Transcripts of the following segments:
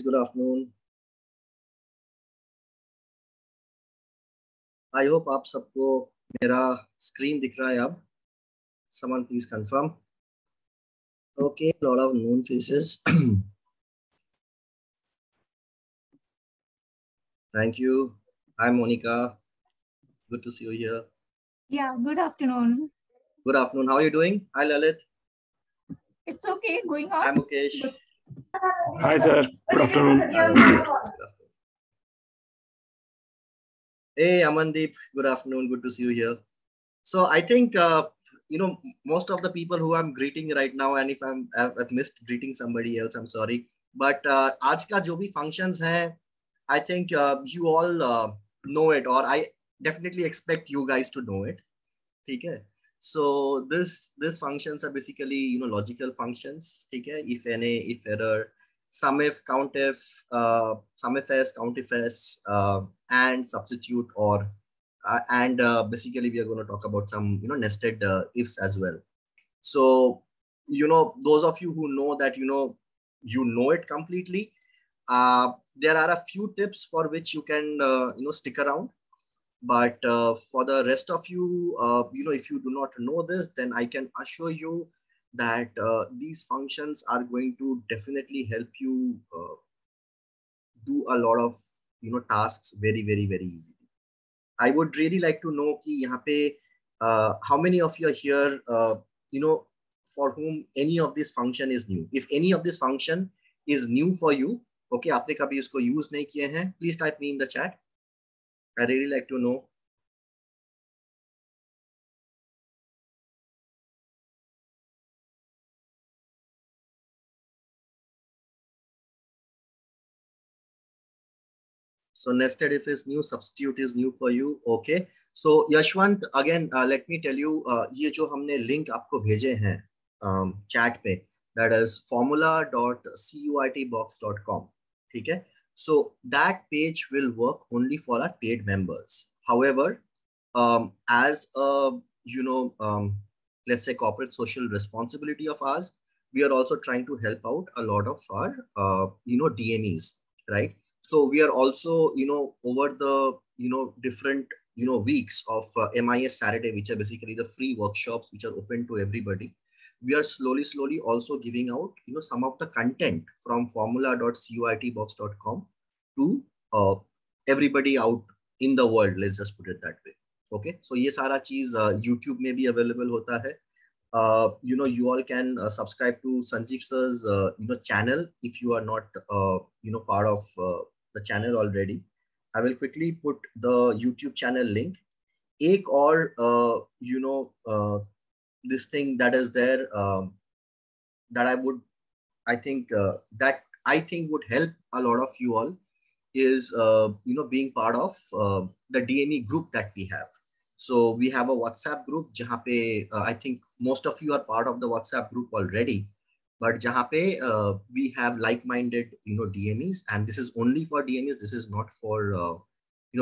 guys, good afternoon. I hope आप सबको मेरा screen दिख रहा है अब. Someone please confirm. Okay, a lot of known faces. Thank you. Hi Monica. Good to see you here. Yeah, good afternoon. Good afternoon. How are you doing? Hi Lalit. It's okay, going on. Hi Mukesh. Hi sir, good afternoon. Hi, Lalit. Good afternoon. Hey Amandeep. Good afternoon. Good to see you here. So I think most of the people who I'm greeting right now, and if I've missed greeting somebody else, I'm sorry. But आज का जो भी functions है, I think you all know it, or I definitely expect you guys to know it. ठीक है? So this functions are basically logical functions. ठीक है? If any, if error, sum if, count if, sum if s, count if s, and substitute or and basically we are going to talk about some nested ifs as well. So those of you who know that you know it completely, there are a few tips for which you can stick around. But for the rest of you, if you do not know this, then I can assure you that these functions are going to definitely help you do a lot of tasks very very very easily. I would really like to know कि यहाँ पे how many of you are here, for whom any of this function is new. If any of this function is new for you, okay, आपने कभी इसको use नहीं किए हैं, please type me in the chat. I really like to know. So nested if is new, substitute is new for you. Okay. So Yashwant, again, let me tell you, ये जो हमने link आपको भेजे हैं chat पे, that is formula.cuitbox.com. ठीक है? So that page will work only for our paid members. However, as a let's say corporate social responsibility of ours, we are also trying to help out a lot of our DMEs, right? So we are also over the different weeks of MIS Saturday, which are basically the free workshops which are open to everybody. We are slowly also giving out some of the content from formula.cuitbox.com to everybody out in the world, let's just put it that way. Okay, so ये सारा चीज YouTube में भी available होता है. You all can subscribe to Sanjeev sir's channel if you are not part of the channel already. I will quickly put the YouTube channel link. एक और this thing that is there, that I think would help a lot of you all is being part of the DME group that we have. So we have a WhatsApp group जहाँ पे I think most of you are part of the WhatsApp group already, but जहाँ पे we have like-minded DMEs, and this is only for DMEs. This is not for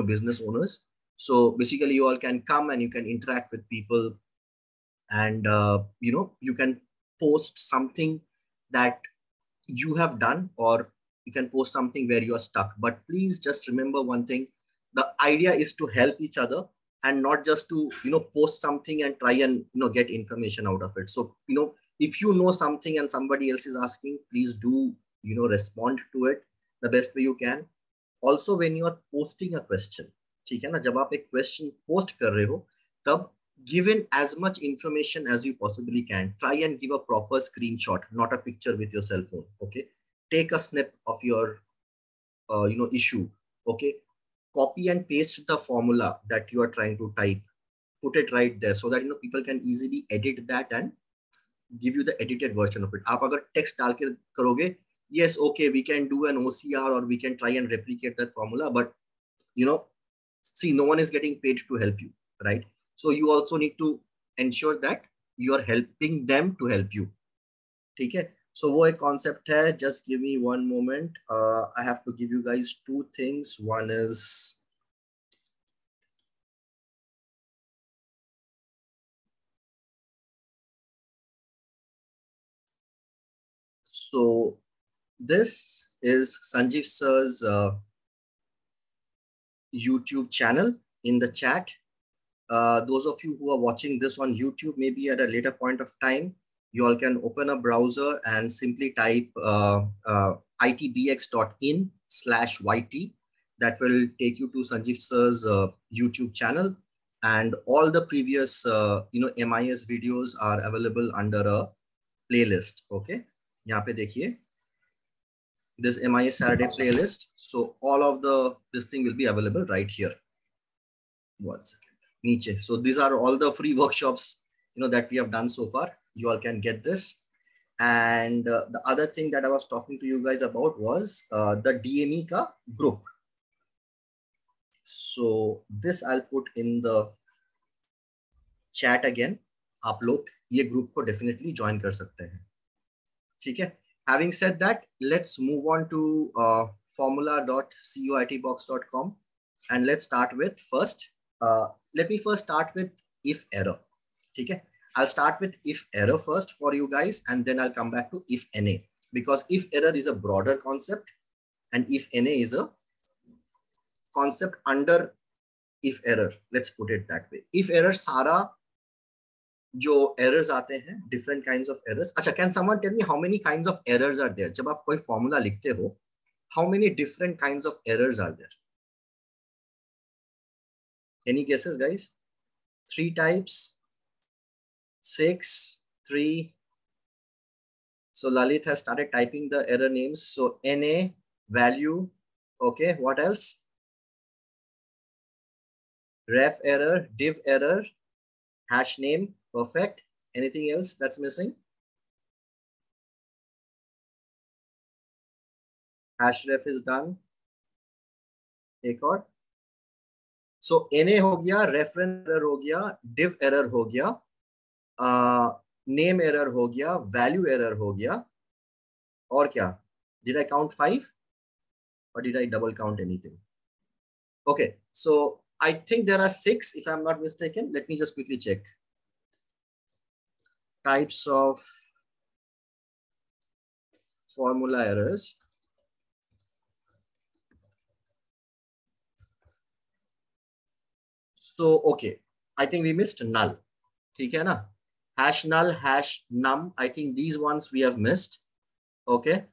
business owners. So basically, you all can come and you can interact with people, and you can post something that you have done, or you can post something where you are stuck. But please just remember one thing: the idea is to help each other, and not just to post something and try and get information out of it. So if you know something and somebody else is asking, please do respond to it the best way you can. Also, when you are posting a question, ठीक है ना, जब आप एक question post कर रहे हो, तब give in as much information as you possibly can. Try and give a proper screenshot, not a picture with your cell phone. Okay, take a snip of your issue. Okay, copy and paste the formula that you are trying to type, put it right there, so that people can easily edit that and give you the edited version of it. आप अगर text डाल के करोगे, yes, okay, we can do an OCR, or we can try and replicate that formula, but see, no one is getting paid to help you, right? So you also need to ensure that you are helping them to help you. ठीक है? So वो एक concept है. Just give me one moment. I have to give you guys two things. One is so this is Sanjeev sir's YouTube channel in the chat. Those of you who are watching this on YouTube, maybe at a later point of time, you all can open a browser and simply type itbx.in/YT. That will take you to Sanjeev sir's YouTube channel, and all the previous MIS videos are available under a playlist. Okay, यहाँ पे देखिए this MIS Saturday playlist. So all of this thing will be available right here. 1 second. Niche. So these are all the free workshops that we have done so far. You all can get this. And the other thing that I was talking to you guys about was the DME ka group. So this I'll put in the chat again. आप लोग ये group को definitely join कर सकते हैं. ठीक है? Having said that, let's move on to formula.coitbox.com, and let's start with first. Let me first start with if error. Okay, I'll start with if error first for you guys, and then I'll come back to if NA, because if error is a broader concept and if NA is a concept under if error. Let's put it that way. If error सारा जो errors आते हैं, different kinds of errors. अच्छा, can someone tell me how many kinds of errors are there? जब आप कोई formula लिखते हो, how many different kinds of errors are there? Any guesses, guys? 3 types, 6, 3. So Lalit has started typing the error names. So NA, value. Okay, what else? Ref error, div error, hash name. Perfect. Anything else that's missing? Hash ref is done. एक और. So NA हो गया, reference error हो गया, div error हो गया, name error हो गया, value error हो गया, और क्या? Did I count 5? Or did I double count anything? Okay, so I think there are 6 if I'm not mistaken. Let me just quickly check. Types of formula errors. So, okay, I think we missed null. ठीक है ना? Hash null, hash num. I think these ones we have missed. Okay.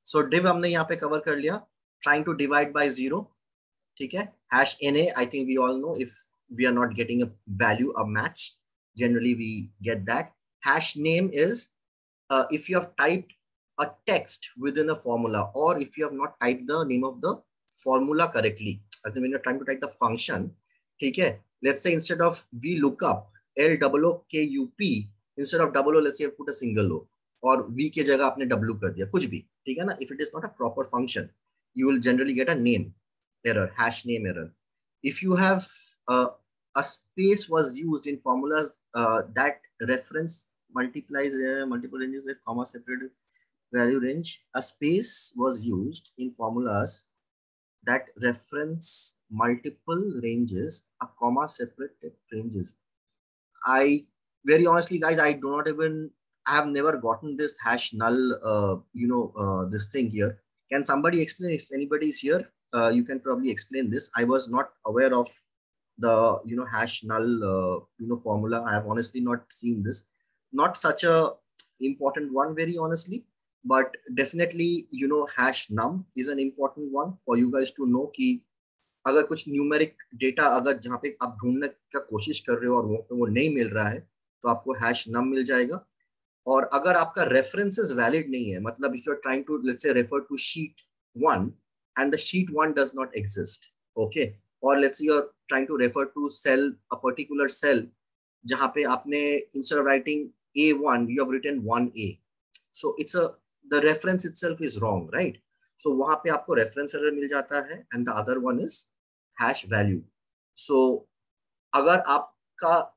So div हमने यहाँ पे cover कर लिया. Trying to divide by 0. ठीक है? Hash NA, I think we all know if we are not getting a value, a match. Generally, we get that. Hash name is if you have typed a text within a formula, or if you have not typed the name of the formula correctly, as in when you're trying to type the function. Okay, let's say instead of VLOOKUP, LOOKUP, instead of double O, let's say you put a single O, or V के जगह आपने W कर दिया, कुछ भी, ठीक है ना? If it is not a proper function, you will generally get a name error, hash name error. If you have a space was used in formulas that reference multiplies multiple ranges, comma separated value range, a space was used in formulas that reference multiple ranges, a comma separated ranges. I very honestly, guys, I have never gotten this hash null, this thing here. Can somebody explain? If anybody is here, you can probably explain this. I was not aware of the hash null formula. I have honestly not seen this. Not such a important one, very honestly, but definitely hash num is an important one for you guys to know कि अगर कुछ numeric data अगर जहाँ पे आप ढूंढने का कोशिश कर रहे हो और वो नहीं मिल रहा है तो आपको हैश नम मिल जाएगा. और अगर आपका रेफरेंसेस वैलिड नहीं है, मतलब if you are trying to let's say refer to sheet 1 and the sheet 1 does not exist, okay, or let's say you're trying to refer to cell, a particular cell जहाँ पे आपने instead of writing A1 you have written 1A, so the reference itself is wrong, right? So वहाँ पे आपको reference error मिल जाता है, and the other one is hash value. So अगर आपका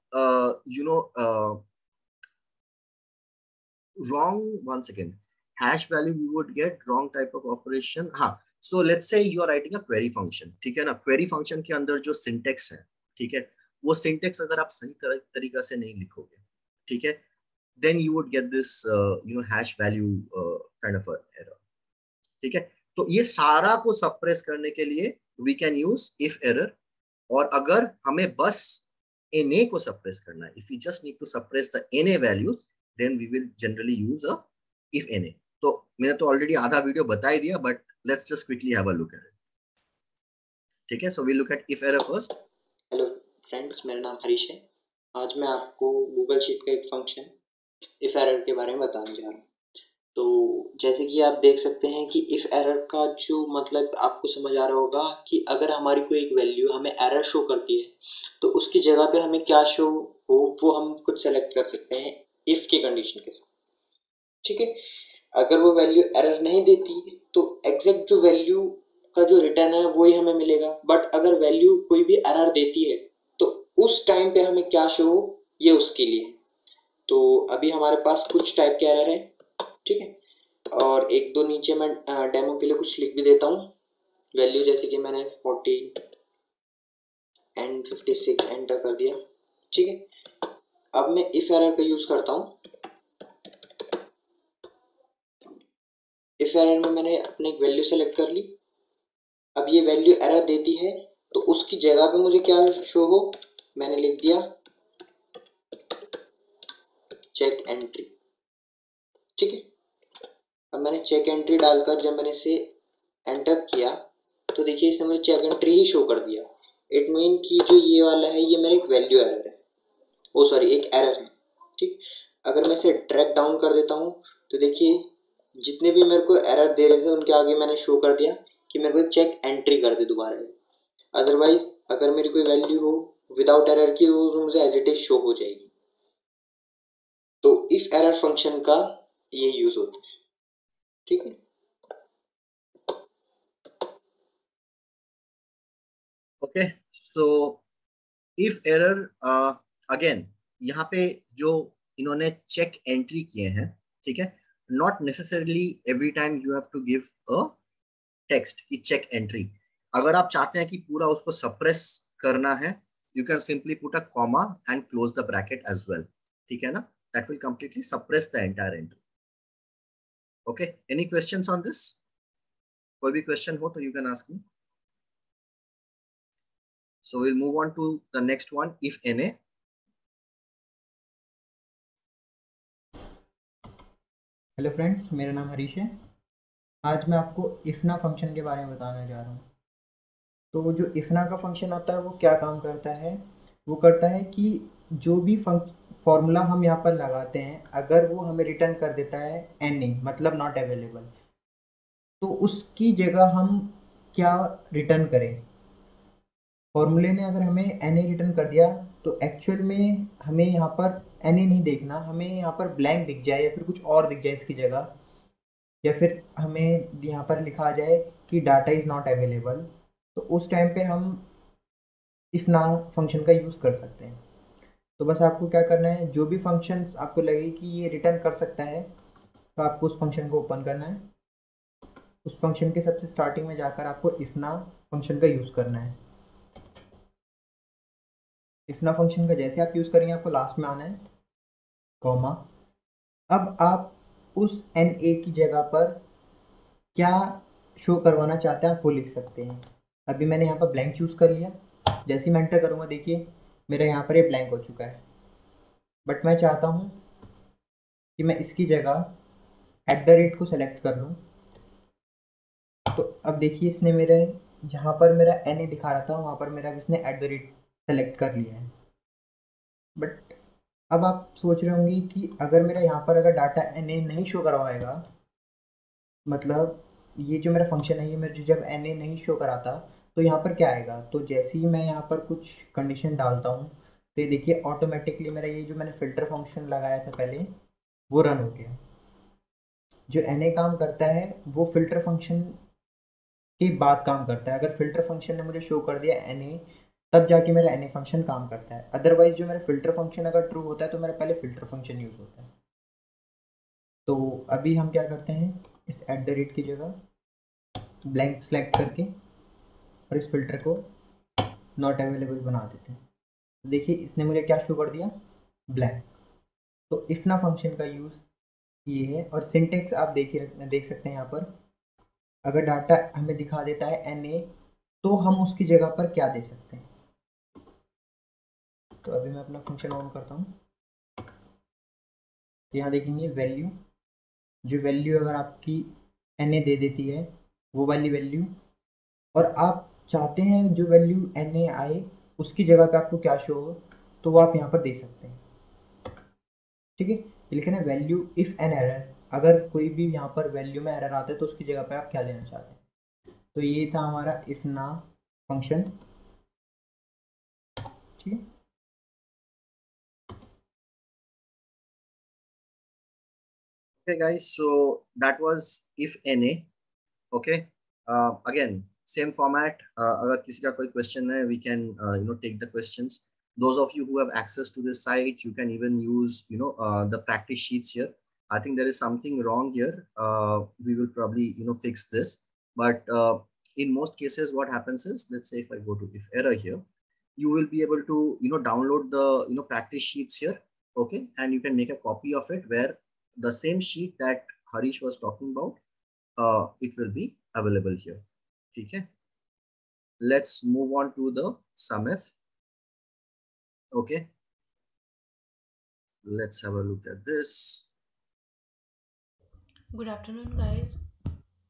wrong, one second, hash value we would get wrong type of operation. हाँ, so let's say you are writing a query function, ठीक है ना? Query function के अंदर जो syntax है, ठीक है, वो syntax अगर आप सही तरीका से नहीं लिखोगे, ठीक है, then you would get this hash value kind of a error. ठीक है, तो ये सारा को सप्रेस करने के लिए we can use if error. और अगर हमें बस NA को सप्रेस करना है, if you just need to suppress the NA values, then we will generally use a if NA. तो मैंने तो ऑलरेडी आधा वीडियो बता ही दिया, but let's just quickly have a look at it. ठीक है, so we look at if error first. Hello friends, मेरा नाम हरीश है. आज मैं आपको गूगल शीट का एक फंक्शन इफ एरर के बारे में बताने जा रहा हूँ. तो जैसे कि आप देख सकते हैं कि इफ एरर का जो मतलब आपको समझ आ रहा होगा कि अगर हमारी कोई एक वैल्यू हमें एरर शो करती है तो उसकी जगह पे हमें क्या शो हो वो हम खुद सेलेक्ट कर सकते हैं इफ के कंडीशन के साथ. ठीक है, अगर वो वैल्यू एरर नहीं देती तो एग्जैक्ट जो वैल्यू का जो रिटर्न है वही हमें मिलेगा. बट अगर वैल्यू कोई भी एरर देती है तो उस टाइम पे हमें क्या शो हो ये उसके लिए. तो अभी हमारे पास कुछ टाइप के एरर है. ठीक है, और एक दो नीचे मैं डेमो के लिए कुछ लिख भी देता हूँ. वैल्यू जैसे कि मैंने 40 एंड 56 एंटर कर दिया. ठीक है, अब मैं इफ एरर का यूज करता हूँ. इफ एरर में मैंने अपने एक वैल्यू सेलेक्ट कर ली. अब ये वैल्यू एरर देती है तो उसकी जगह पे मुझे क्या शो हो, मैंने लिख दिया चेक एंट्री. ठीक है, अब मैंने चेक एंट्री डालकर जब मैंने इसे एंटर किया तो देखिए इसने मुझे चेक एंट्री ही शो कर दिया. इट मीन कि जो ये वाला है ये मेरा एक वैल्यू एरर है, ओ सॉरी एक एरर है. ठीक, अगर मैं इसे ड्रैग डाउन कर देता हूँ तो देखिए जितने भी मेरे को एरर दे रहे थे उनके आगे मैंने शो कर दिया कि मेरे को चेक एंट्री कर दे दोबारा. अदरवाइज अगर मेरी कोई वैल्यू हो विदाउट एरर की तो मुझे एज इट इज शो हो जाएगी. तो इफ एरर फंक्शन का ये यूज होता है. ठीक है, okay, so if error again यहाँ पे जो इन्होंने चेक एंट्री किए हैं, ठीक है, not necessarily every time you have to give a text की चेक एंट्री. अगर आप चाहते हैं कि पूरा उसको सप्रेस करना है, you can simply put a comma and close the bracket as well. ठीक है ना, that will completely suppress the entire entry. Okay, any questions on this? कोई भी क्वेश्चन हो तो you can ask me. So we'll move on to the next one, if NA. Hello friends, मेरा नाम हरीश है. आज मैं आपको इफना फंक्शन के बारे में बताने जा रहा हूँ. तो जो इफना का फंक्शन होता है वो क्या काम करता है, वो करता है कि जो भी फॉर्मूला हम यहाँ पर लगाते हैं अगर वो हमें रिटर्न कर देता है NA मतलब नॉट अवेलेबल, तो उसकी जगह हम क्या रिटर्न करें. फॉर्मूले में अगर हमें NA रिटर्न कर दिया तो एक्चुअल में हमें यहाँ पर NA नहीं देखना, हमें यहाँ पर ब्लैंक दिख जाए या फिर कुछ और दिख जाए इसकी जगह, या फिर हमें यहाँ पर लिखा आ जाए कि डाटा इज़ नॉट अवेलेबल. तो उस टाइम पे हम इफ ना फंक्शन का यूज़ कर सकते हैं. तो बस आपको क्या करना है, जो भी फंक्शन आपको लगे कि ये रिटर्न कर सकता है तो आपको उस फंक्शन को ओपन करना है. उस फंक्शन के सबसे स्टार्टिंग में जाकर आपको इफ ना फंक्शन का यूज़ करना है. इफ ना फंक्शन का जैसे आप यूज़ करेंगे आपको लास्ट में आना है कॉमा. अब आप उस NA की जगह पर क्या शो करवाना चाहते हैं आप वो लिख सकते हैं. अभी मैंने यहाँ पर ब्लैंक चूज़ कर लिया. जैसे ही मैं एंटर करूँगा देखिए मेरा यहाँ पर ये ब्लैंक हो चुका है. बट मैं चाहता हूँ कि मैं इसकी जगह @ को सेलेक्ट कर लूँ. तो अब देखिए इसने मेरे जहाँ पर मेरा NA दिखा रहा था वहाँ पर मेरा इसने @ सेलेक्ट कर लिया है. बट अब आप सोच रहे होंगे कि अगर मेरा यहाँ पर अगर डाटा NA नहीं शो करवाएगा, मतलब ये जो मेरा फंक्शन है ये मेरे जो जब NA नहीं शो कराता तो यहाँ पर क्या आएगा. तो जैसे ही मैं यहाँ पर कुछ कंडीशन डालता हूँ तो ये देखिए ऑटोमेटिकली मेरा ये जो मैंने फ़िल्टर फंक्शन लगाया था पहले वो रन हो गया. जो NA काम करता है वो फ़िल्टर फंक्शन के बाद काम करता है. अगर फ़िल्टर फंक्शन ने मुझे शो कर दिया NA तब जाके मेरा NA फंक्शन काम करता है. अदरवाइज जो मेरा फ़िल्टर फंक्शन अगर ट्रू होता है तो मेरा पहले फ़िल्टर फंक्शन यूज़ होता है. तो अभी हम क्या करते हैं, इस @ की जगह ब्लैंक सेलेक्ट करके और इस फ़िल्टर को नॉट अवेलेबल बना देते हैं. देखिए इसने मुझे क्या शो कर दिया, ब्लैंक. तो इफना फंक्शन का यूज़ ये है। और सिंटेक्स आप देख सकते हैं यहाँ पर, अगर डाटा हमें दिखा देता है NA तो हम उसकी जगह पर क्या दे सकते हैं। तो अभी मैं अपना फंक्शन ऑन करता हूँ, तो यहाँ देखेंगे वैल्यू, जो वैल्यू अगर आपकी NA दे देती है वो वाली वैल्यू, और आप चाहते हैं जो वैल्यू NA आए उसकी जगह पे आपको क्या शो हो, तो वो आप यहाँ पर दे सकते हैं। ठीक है, लिखना है वैल्यू इफ एन एरर, अगर कोई भी यहाँ पर वैल्यू में एरर आता है तो उसकी जगह पे आप क्या देना चाहते हैं। तो ये था हमारा इफ ना फंक्शन। ठीक है, Okay, guys. So that was if NA. Okay. Again, same format. अगर किसी का कोई question है, we can take the questions. Those of you who have access to this site, you can even use the practice sheets here. I think there is something wrong here. We will probably fix this. But in most cases, what happens is, let's say if I go to if error here, you will be able to download the practice sheets here. Okay, and you can make a copy of it where the same sheet that Harish was talking about, it will be available here. Okay, let's move on to the SUMIF. Okay, let's have a look at this. Good afternoon, guys.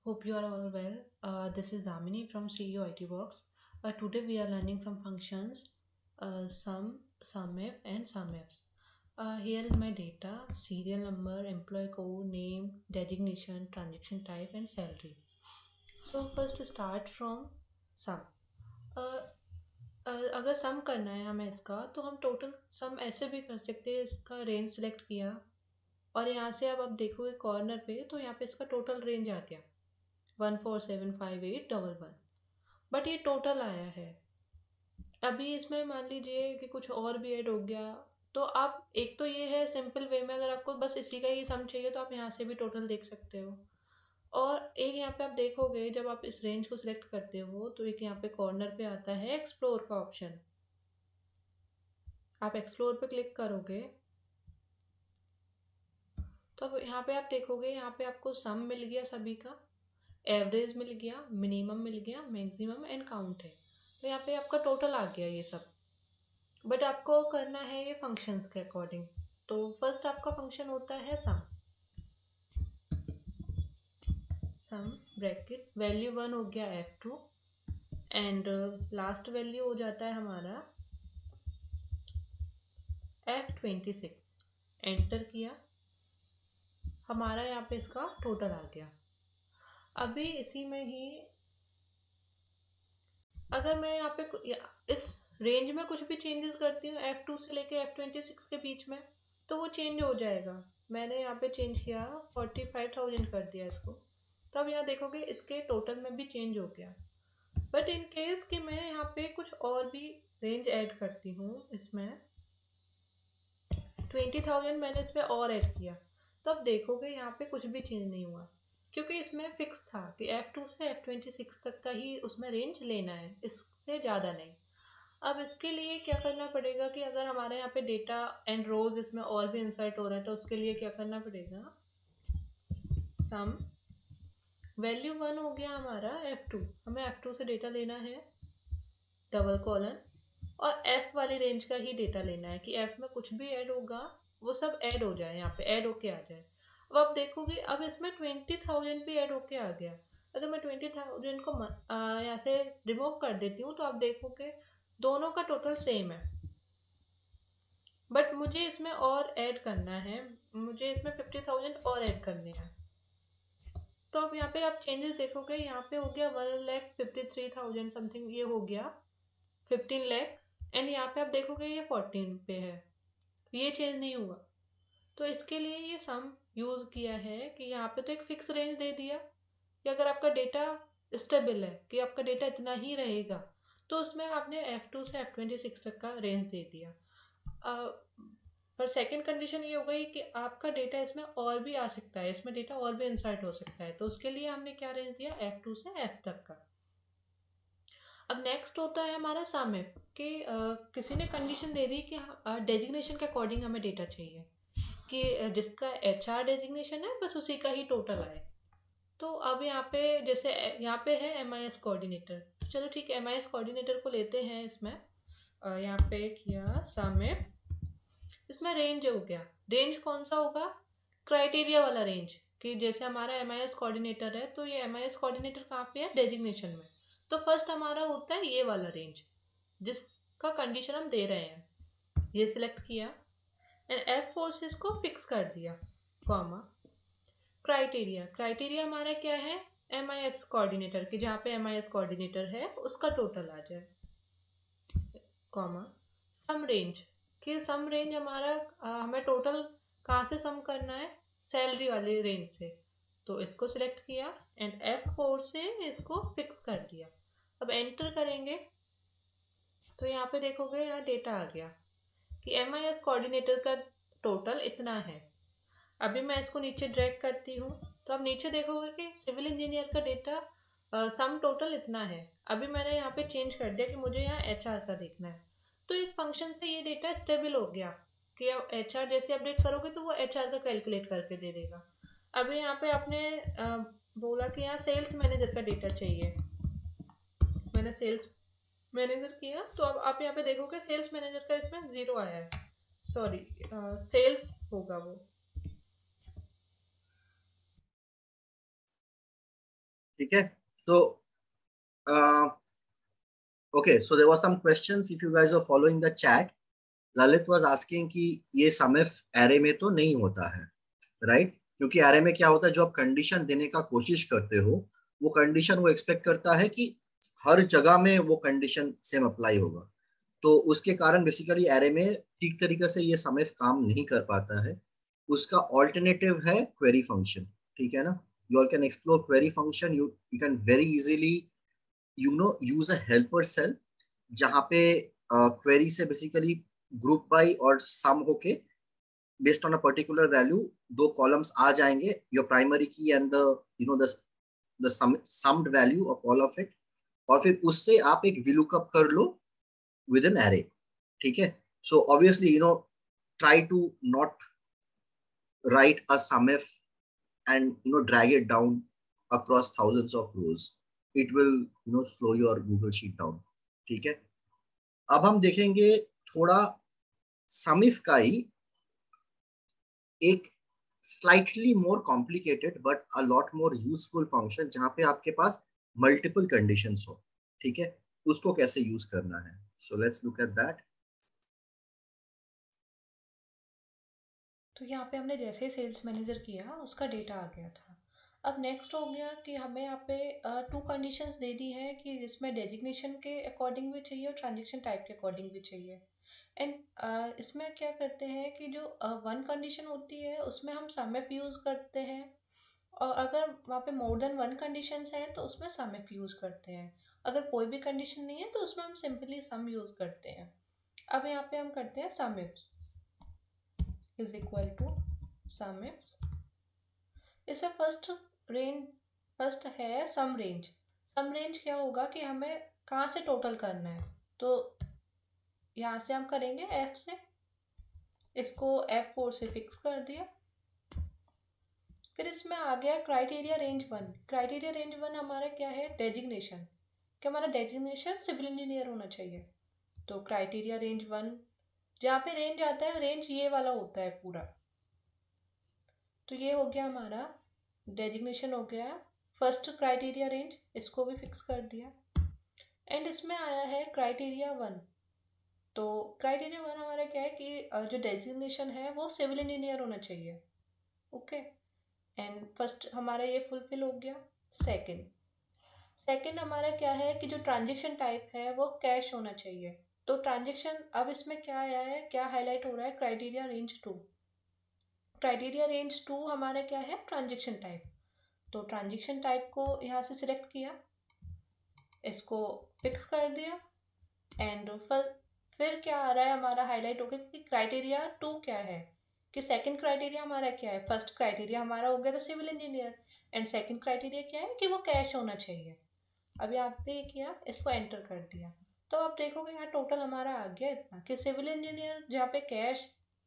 Hope you are all well. This is Damini from CEO IT Works. Today we are learning some functions, sum, SUMIF, and SUMIFs. Here is my data: serial number, employee code, name, designation, transaction type, and salary. So first start from sum. Uh, अगर सम करना है हमें इसका, तो हम total sum ऐसे भी कर सकते हैं। इसका रेंज सेलेक्ट किया और यहाँ से अब आप देखोगे कॉर्नर पे, तो यहाँ पे इसका टोटल रेंज आ गया 1475811, बट ये टोटल आया है। अभी इसमें मान लीजिए कि कुछ और भी ऐड हो गया, तो आप एक तो ये है सिंपल वे में, अगर आपको बस इसी का ही सम चाहिए तो आप यहाँ से भी टोटल देख सकते हो। और एक यहाँ पे आप देखोगे जब आप इस रेंज को सिलेक्ट करते हो, तो एक यहाँ पे कॉर्नर पे आता है एक्सप्लोर का ऑप्शन। आप एक्सप्लोर पे क्लिक करोगे तो अब यहाँ पे आप देखोगे, यहाँ पे आपको सम मिल गया सभी का, एवरेज मिल गया, मिनिमम मिल गया, मैक्सिमम एंड काउंट है। तो यहाँ पे आपका टोटल आ गया ये सब। बट आपको करना है ये फंक्शंस के अकॉर्डिंग। तो फर्स्ट आपका फंक्शन होता है सम ब्रैकेट, वैल्यू 1 हो गया F2 एंड लास्ट वैल्यू हो जाता है हमारा F26। एंटर किया, हमारा यहाँ पे इसका टोटल आ गया। अभी इसी में ही अगर मैं यहाँ पे इस रेंज में कुछ भी चेंजेस करती हूँ F2 से लेके F26 के बीच में, तो वो चेंज हो जाएगा। मैंने यहाँ पे चेंज किया 45,000 कर दिया इसको, तो अब यहाँ देखोगे इसके टोटल में भी चेंज हो गया। बट इन केस कि मैं यहाँ पे कुछ और भी रेंज ऐड करती हूँ, इसमें 20,000 मैंने इसमें और ऐड किया, तब देखोगे यहाँ पे कुछ भी चेंज नहीं हुआ, क्योंकि इसमें फिक्स था कि F2 से F26 तक का ही उसमें रेंज लेना है, इससे ज़्यादा नहीं। अब इसके लिए क्या करना पड़ेगा कि अगर हमारे यहाँ पे डेटा एंड रोज इसमें और भी इंसर्ट हो रहा है, तो उसके लिए क्या करना पड़ेगा, सम वैल्यू 1 हो गया हमारा F2, हमें F2 से डेटा लेना है डबल कॉलन, और F वाली रेंज का ही डेटा लेना है कि F में कुछ भी ऐड होगा वो सब ऐड हो जाए, यहाँ पे ऐड होके आ जाए। अब आप देखोगे अब इसमें 20,000 भी ऐड होके आ गया। अगर मैं 20,000 को यहाँ से रिमूव कर देती हूँ, तो आप देखोगे दोनों का टोटल सेम है, बट मुझे इसमें और ऐड करना है, मुझे इसमें 50,000 और ऐड करने हैं। तो अब यहाँ पे आप चेंजेस देखोगे, यहाँ पे हो गया 1,53,000 समथिंग, ये हो गया 15 लाख, एंड यहाँ पे आप देखोगे ये 14 पे है, ये चेंज नहीं हुआ। तो इसके लिए ये सम यूज किया है कि यहाँ पे तो एक फिक्स रेंज दे दिया कि अगर आपका डेटा स्टेबल है कि आपका डेटा इतना ही रहेगा, तो उसमें आपने F2 से F26 तक का रेंज दे दिया। पर सेकंड कंडीशन ये हो गई कि आपका डेटा इसमें और भी आ सकता है, इसमें डेटा और भी इंसर्ट हो सकता है, तो उसके लिए हमने क्या रेंज दिया, F2 से F तक का। अब नेक्स्ट होता है हमारा SUMIF कि किसी ने कंडीशन दे दी कि डेजिग्नेशन के अकॉर्डिंग हमें डेटा चाहिए, कि जिसका HR डेजिग्नेशन है बस उसी का ही टोटल आए। तो अब यहाँ पे जैसे यहाँ पे है MIS कोऑर्डिनेटर, चलो ठीक है MIS कोऑर्डिनेटर को लेते हैं। इसमें यहाँ पे किया समिफ, इसमें रेंज हो गया। रेंज कौन सा होगा? क्राइटेरिया वाला रेंज, कि जैसे हमारा MIS कोऑर्डिनेटर है तो ये MIS कोऑर्डिनेटर कहाँ पे है? डेजिग्नेशन में। तो फर्स्ट हमारा होता है ये वाला रेंज जिसका कंडीशन हम दे रहे हैं, ये सिलेक्ट किया एंड F4 से इसको फिक्स कर दिया, कॉमा क्राइटेरिया। क्राइटेरिया हमारा क्या है? MIS कोऑर्डिनेटर की, जहाँ पे MIS कोऑर्डिनेटर है उसका टोटल आ जाए, कॉमा सम रेंज, कि सम रेंज हमारा हमें टोटल कहाँ से सम करना है? सैलरी वाले रेंज से। तो इसको सिलेक्ट किया एंड F4 से इसको फिक्स कर दिया। अब एंटर करेंगे तो यहाँ पे देखोगे यहाँ डेटा आ गया कि MIS कोऑर्डिनेटर का टोटल इतना है। अभी मैं इसको नीचे ड्रैग करती हूँ तो अब नीचे देखोगे कि सिविल इंजीनियर का डेटा सम टोटल इतना है। अभी मैंने यहाँ पे चेंज कर दिया कि मुझे यहाँ HR का देखना है। तो इस फंक्शन से ये डेटा स्टेबल हो गया कि HR जैसे अपडेट करोगे तो वो HR का कैलकुलेट करके दे देगा। अभी यहाँ पे आपने बोला कि यहाँ सेल्स मैनेजर का डेटा चाहिए, मैंने सेल्स मैनेजर किया तो अब आप यहाँ पे देखोगे सेल्स मैनेजर का इसमें 0 आया है, सॉरी सेल्स होगा वो। ठीक है, so okay, so there was some questions if you guys are following the chat. Lalit was asking कि ये समिफ एरे में तो नहीं होता है, राइट? क्योंकि एरे में क्या होता है, जो आप कंडीशन देने का कोशिश करते हो वो कंडीशन वो एक्सपेक्ट करता है कि हर जगह में वो कंडीशन सेम अप्लाई होगा, तो उसके कारण बेसिकली एरे में ठीक तरीके से ये समिफ काम नहीं कर पाता है। उसका ऑल्टरनेटिव है क्वेरी फंक्शन, ठीक है ना? You all can explore query function, you can very easily use a helper cell, जहाँ पे क्वेरी से बेसिकली ग्रुप बाई और सम होके based on a particular value दो कॉलम्स आ जाएंगे, your primary key and the summed value of all of it, और फिर उससे आप एक VLOOKUP कर लो विद एन एरे, ठीक है? So obviously try to not write a SUMIF and drag it down across thousands of rows. It will slow your Google Sheet down, ठीक है? अब हम देखेंगे थोड़ा SUMIF का ही एक slightly more complicated but a lot more useful function, जहां पे आपके पास multiple conditions हो, ठीक है? उसको कैसे यूज करना है, so let's look at that. तो यहाँ पे हमने जैसे ही सेल्स मैनेजर किया उसका डेटा आ गया था। अब नेक्स्ट हो गया कि हमें यहाँ पे 2 कंडीशंस दे दी है कि जिसमें डेजिग्नेशन के अकॉर्डिंग भी चाहिए और ट्रांजेक्शन टाइप के अकॉर्डिंग भी चाहिए। एंड इसमें क्या करते हैं कि जो 1 कंडीशन होती है उसमें हम समिफ यूज करते हैं, और अगर वहाँ पे मोर देन 1 कंडीशंस हैं तो उसमें समिफ यूज करते हैं। अगर कोई भी कंडीशन नहीं है तो उसमें हम सिंपली सम यूज करते हैं। अब यहाँ पे हम करते हैं समिफ is equal to sumif। इससे फर्स्ट है सम रेंज। सम रेंज क्या होगा कि हमें कहाँ से टोटल करना है, तो यहाँ से हम करेंगे F से, इसको F4 से फिक्स कर दिया। फिर इसमें आ गया क्राइटेरिया रेंज 1। क्राइटेरिया रेंज 1 हमारा क्या है? डेजिग्नेशन, कि हमारा डेजिग्नेशन सिविल इंजीनियर होना चाहिए। तो क्राइटेरिया रेंज 1 जहाँ पे रेंज आता है, रेंज ये वाला होता है पूरा। तो ये हो गया हमारा डेजिग्नेशन, हो गया फर्स्ट क्राइटेरिया रेंज, इसको भी फिक्स कर दिया। एंड इसमें आया है क्राइटेरिया 1। तो क्राइटेरिया 1 हमारा क्या है कि जो डेजिग्नेशन है वो सिविल इंजीनियर होना चाहिए, ओके। एंड फर्स्ट हमारा ये फुलफिल हो गया। सेकंड हमारा क्या है कि जो ट्रांजेक्शन टाइप है वो कैश होना चाहिए। तो ट्रांजेक्शन, अब इसमें क्या आया है, क्या हाईलाइट हो रहा है? Criteria range 2। क्राइटेरिया रेंज 2 हमारा क्या है? Transaction type. तो ट्रांजेक्शन टाइप को यहाँ से सिलेक्ट किया, इसको फिक्स कर दिया। एंड फिर क्या आ रहा है हमारा हाईलाइट हो गया कि क्राइटेरिया 2 क्या है, कि सेकंड क्राइटेरिया हमारा क्या है? फर्स्ट क्राइटेरिया हमारा हो गया था civil engineer, and second criteria क्या है कि वो कैश होना चाहिए। अब यहाँ पे किया, इसको एंटर कर दिया, तो आप देखोगे यहाँ टोटल हमारा आ गया इतना कि सिविल इंजीनियर जहाँ पे कैश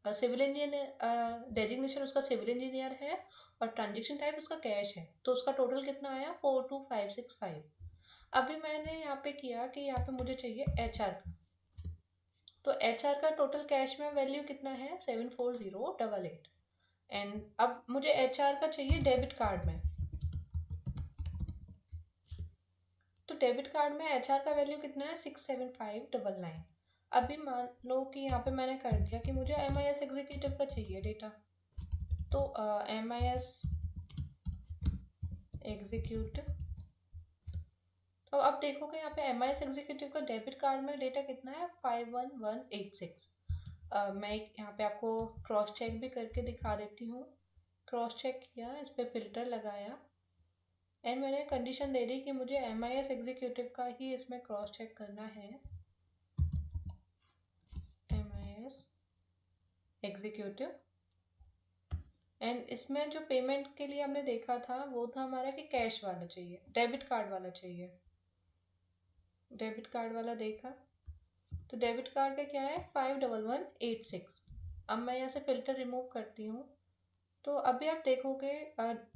सिविल इंजीनियर डेजिग्नेशन उसका सिविल इंजीनियर है और ट्रांजेक्शन टाइप उसका कैश है, तो उसका टोटल कितना आया 42565। अभी मैंने यहाँ पे किया कि यहाँ पे मुझे चाहिए HR का, तो HR का टोटल कैश में वैल्यू कितना है 74088 एंड अब मुझे HR का चाहिए डेबिट कार्ड में, तो डेबिट कार्ड में HR का वैल्यू कितना है 67599। अभी मान लो कि यहाँ पे मैंने कर दिया कि मुझे MIS एग्जीक्यूटिव का चाहिए डेटा, तो MIS एग्जीक्यूटिव, तो अब देखोगे यहाँ पे MIS एग्जीक्यूटिव का डेबिट कार्ड में डेटा कितना है 51186। मैं यहाँ पे आपको क्रॉस चेक भी करके दिखा देती हूँ। क्रॉस चेक किया, इस पे फिल्टर लगाया एंड मैंने कंडीशन दे दी कि मुझे MIS एग्जीक्यूटिव का ही इसमें क्रॉस चेक करना है। MIS एग्जीक्यूटिव एंड इसमें जो पेमेंट के लिए हमने देखा था वो था हमारा कि कैश वाला चाहिए, डेबिट कार्ड वाला चाहिए। डेबिट कार्ड वाला देखा तो डेबिट कार्ड का क्या है 51186। अब मैं यहाँ से फिल्टर रिमूव करती हूँ, तो अभी आप देखोगे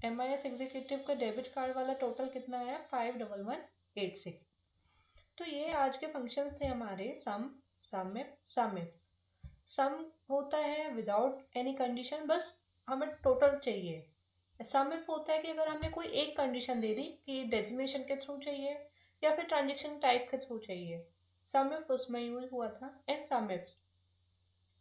MIS एग्जीक्यूटिव का डेबिट कार्ड वाला टोटल कितना है 51186। तो ये आज के फंक्शंस थे हमारे सम, सम इफ। सम होता है विदाउट एनी कंडीशन, बस हमें टोटल चाहिए। सम इफ होता है कि अगर हमने कोई एक कंडीशन दे दी कि डेजिग्नेशन के थ्रू चाहिए या फिर ट्रांजेक्शन टाइप के थ्रू चाहिए, सम इफ उसमें यूज हुआ था। एंड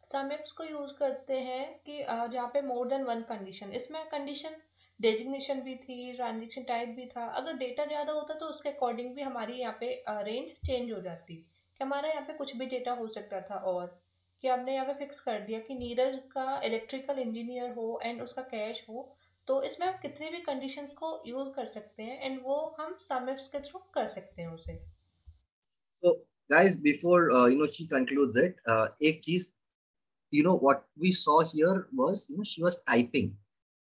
सम इफ्स को यूज करते हैं कि जहाँ पे मोर देन वन कंडीशन, इसमें कंडीशन डेजिग्नेशन भी थी, ट्रांजेक्शन टाइप भी था। अगर डेटा ज़्यादा होता तो उसके अकॉर्डिंग भी हमारी यहाँ पे रेंज चेंज हो जाती कि हमारा यहाँ पे कुछ भी डेटा हो सकता था, और कि हमने यहाँ पे फिक्स कर दिया कि नीरज का इलेक्ट्रिकल इंजीनियर हो एंड उसका कैश हो, तो इसमें हम कितनी भी कंडीशंस को यूज कर सकते हैं एंड वो हम सम इफ्स के थ्रू कर सकते हैं उसे। So, guys, before she concludes it, एक चीज, what we saw here was, she was typing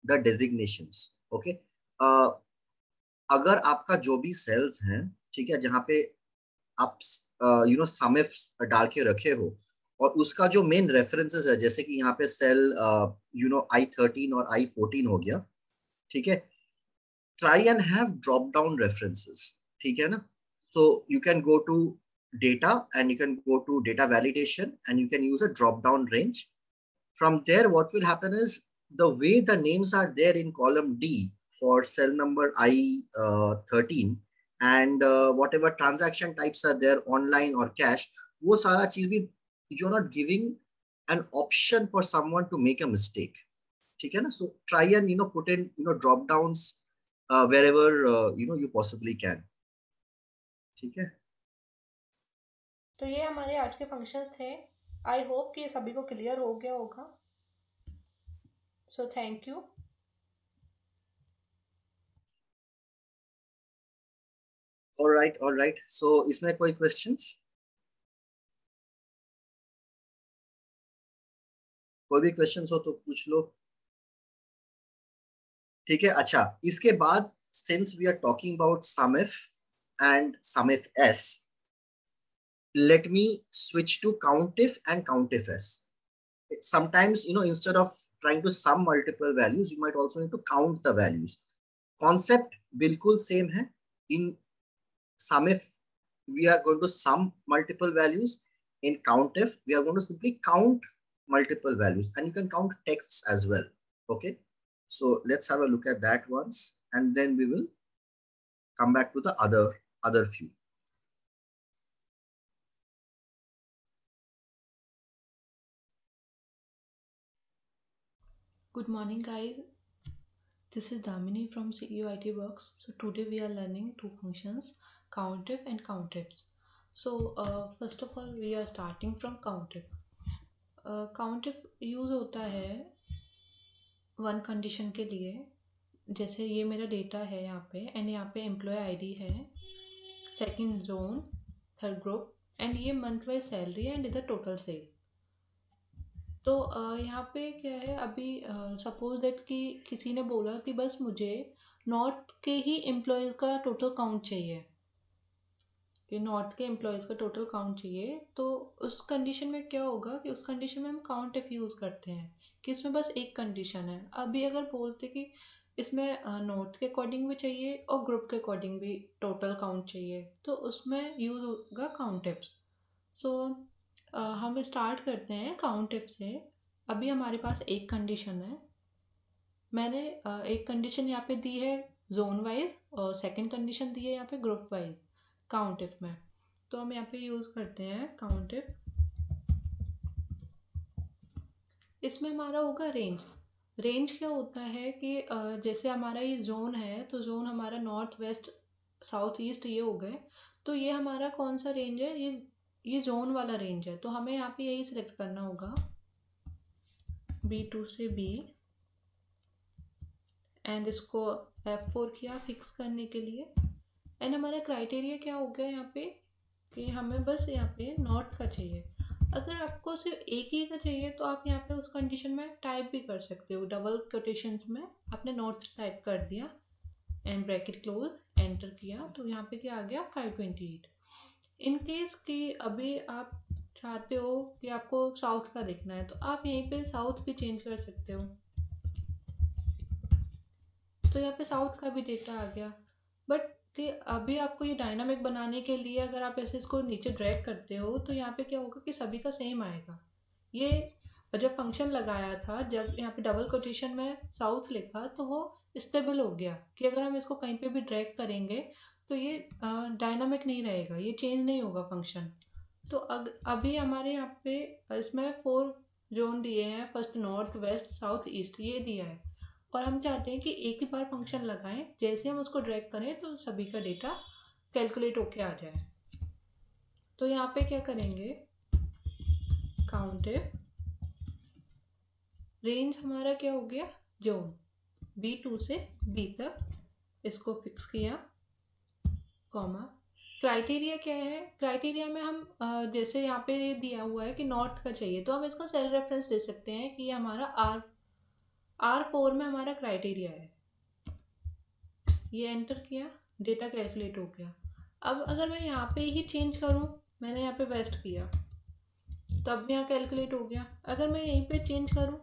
the designations. Okay. अगर आपका जो भी सेल्स हैं, ठीक है, जहाँ पे आप सम इफ डाल के रखे हो और उसका जो मेन रेफरेंसेस है, जैसे कि यहाँ पे सेल I13 और I14 हो गया, ठीक है, try and have drop down references, ठीक है ना? So you can go to data and you can go to data validation and you can use a drop down range. From there, what will happen is the way the names are there in column D for cell number I13 and whatever transaction types are there, online or cash, वो सारा चीज भी you're not giving an option for someone to make a mistake. ठीक है ना? So try and put in drop downs wherever you possibly can. ठीक है? तो ये हमारे आज के फंक्शंस थे। आई होप कि ये सभी को क्लियर हो गया होगा। So thank you. All right. So इसमें कोई questions? कोई भी क्वेश्चंस हो तो पूछ लो। ठीक है, अच्छा, इसके बाद since we are talking about SUMIF and SUMIF-S, let me switch to COUNTIF and COUNTIF-S. Sometimes, instead of trying to sum multiple values, you might also need to count the values. Concept बिल्कुल same है. In SUMIF, we are going to sum multiple values. In COUNTIF, we are going to simply count multiple values, and you can count texts as well. Okay, so let's have a look at that once, and then we will come back to the other few. Good morning, guys. This is Damini from CEO IT Works. So today we are learning two functions, COUNTIF and COUNTIFs. So first of all, we are starting from COUNTIF. COUNTIF use होता है one condition के लिए, जैसे ये मेरा data है यहाँ पे एंड यहाँ पे एम्प्लॉय आईडी है, second zone, third group and ये मंथ वाइज सैलरी एंड इधर टोटल सेल। तो यहाँ पे क्या है, अभी सपोज दैट कि किसी ने बोला कि बस मुझे नॉर्थ के ही एम्प्लॉयज़ का टोटल काउंट चाहिए, कि नॉर्थ के एम्प्लॉयज़ का टोटल काउंट चाहिए, तो उस कंडीशन में क्या होगा कि उस कंडीशन में हम काउंट इफ यूज़ करते हैं कि इसमें बस एक कंडीशन है। अभी अगर बोलते कि इसमें नॉर्थ के अकॉर्डिंग भी चाहिए और ग्रुप के अकॉर्डिंग भी टोटल काउंट चाहिए, तो उसमें यूज़ होगा काउंट इफ्स। सो हम स्टार्ट करते हैं काउंट इफ से। अभी हमारे पास एक कंडीशन है, मैंने एक कंडीशन यहाँ पे दी है जोन वाइज और सेकंड कंडीशन दी है यहाँ पे ग्रुप वाइज काउंट इफ में। तो हम यहाँ पे यूज़ करते हैं काउंट इफ। इसमें हमारा होगा रेंज। रेंज क्या होता है कि जैसे हमारा ये जोन है, तो जोन हमारा नॉर्थ वेस्ट साउथ ईस्ट ये हो गए, तो ये हमारा कौन सा रेंज है, ये जोन वाला रेंज है। तो हमें यहाँ पे यही सिलेक्ट करना होगा B2 से B, एंड इसको F4 किया फिक्स करने के लिए। एंड हमारा क्राइटेरिया क्या हो गया यहाँ पे कि हमें बस यहाँ पे नॉर्थ का चाहिए। अगर आपको सिर्फ एक ही का चाहिए तो आप यहाँ पे उस कंडीशन में टाइप भी कर सकते हो, डबल कोटेशंस में आपने नॉर्थ टाइप कर दिया एंड ब्रैकेट क्लोज, एंटर किया, तो यहाँ पे क्या आ गया 528। इन केस कि अभी आप चाहते हो कि आपको साउथ का देखना है, तो आप यहीं पे साउथ भी चेंज कर सकते हो, तो यहाँ पे साउथ का भी डेटा आ गया। बट कि अभी आपको ये डायनामिक बनाने के लिए अगर आप ऐसे इसको नीचे ड्रैग करते हो, तो यहाँ पे क्या होगा कि सभी का सेम आएगा। ये जब फंक्शन लगाया था, जब यहाँ पे डबल कोटेशन में साउथ लिखा, तो वो स्टेबल हो गया कि अगर हम इसको कहीं पे भी ड्रैग करेंगे तो ये डायनामिक नहीं रहेगा, ये चेंज नहीं होगा फंक्शन। तो अभी हमारे यहाँ पे इसमें 4 जोन दिए हैं, first north west south east ये दिया है, और हम चाहते हैं कि एक ही बार फंक्शन लगाएं, जैसे हम उसको ड्रैग करें तो सभी का डेटा कैलकुलेट होके आ जाए। तो यहाँ पे क्या करेंगे, काउंट इफ रेंज हमारा क्या हो गया, जोन B2 से B तक, इसको फिक्स किया, कॉमा। क्राइटेरिया क्या है, क्राइटेरिया में हम जैसे यहाँ पे दिया हुआ है कि नॉर्थ का चाहिए, तो हम इसका सेल रेफरेंस दे सकते हैं कि ये हमारा R4 में हमारा क्राइटेरिया है। ये एंटर किया, डेटा कैलकुलेट हो गया। अब अगर मैं यहाँ पे ही चेंज करूँ, मैंने यहाँ पे वेस्ट किया, तब यहाँ कैलकुलेट हो गया। अगर मैं यहीं पे चेंज करूँ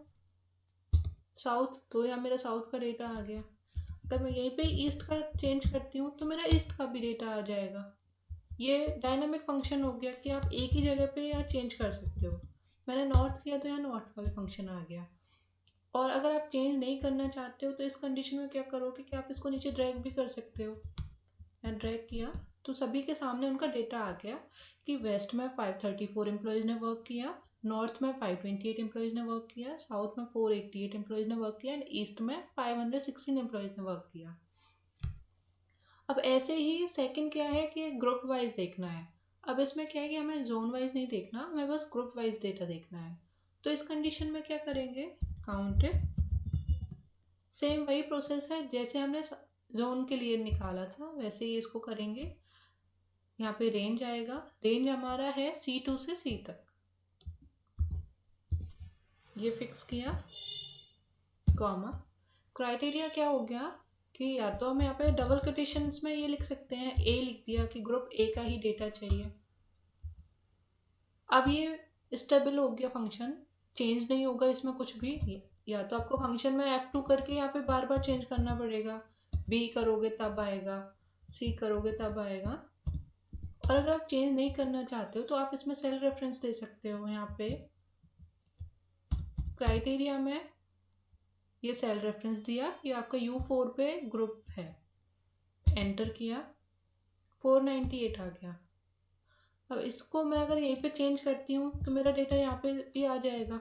साउथ, तो यहाँ मेरा साउथ का डेटा आ गया। अगर मैं यहीं पे ईस्ट का चेंज करती हूँ तो मेरा ईस्ट का भी डेटा आ जाएगा। ये डायनामिक फंक्शन हो गया कि आप एक ही जगह पे यहाँ चेंज कर सकते हो। मैंने नॉर्थ किया तो यहाँ नॉर्थ का भी फंक्शन आ गया। और अगर आप चेंज नहीं करना चाहते हो तो इस कंडीशन में क्या करोगे कि आप इसको नीचे ड्रैग भी कर सकते हो। मैं ड्रैग किया तो सभी के सामने उनका डेटा आ गया कि वेस्ट में 534 एम्प्लॉयज़ ने वर्क किया, नॉर्थ में 528 एम्प्लॉयज़ ने वर्क किया, साउथ में 488 एम्प्लॉयज़ ने वर्क किया, एंड ईस्ट में 516 एम्प्लॉयज़ ने वर्क किया। अब ऐसे ही सेकंड क्या है कि ग्रुप वाइज देखना है। अब इसमें क्या है कि हमें जोन वाइज नहीं देखना, हमें बस ग्रुप वाइज डेटा देखना है। तो इस कंडीशन में क्या करेंगे, काउंट इफ, सेम वही प्रोसेस है जैसे हमने जोन के लिए निकाला था, वैसे ही इसको करेंगे। यहाँ पे रेंज आएगा, रेंज हमारा है C2 से C तक, ये फिक्स किया, कॉमा। क्राइटेरिया क्या हो गया कि या तो हम यहाँ पे डबल कोटेशंस में ये लिख सकते हैं, A लिख दिया कि ग्रुप A का ही डेटा चाहिए। अब ये स्टेबल हो गया फंक्शन, चेंज नहीं होगा इसमें कुछ भी। या तो आपको फंक्शन में F2 करके यहाँ पे बार बार चेंज करना पड़ेगा, B करोगे तब आएगा, C करोगे तब आएगा। और अगर आप चेंज नहीं करना चाहते हो तो आप इसमें सेल रेफरेंस दे सकते हो। यहाँ पे क्राइटेरिया में ये सेल रेफरेंस दिया कि आपका U4 पे ग्रुप है, एंटर किया, 498 आ गया। अब इसको मैं अगर यहीं पे चेंज करती हूँ तो मेरा डेटा यहाँ पे भी आ जाएगा,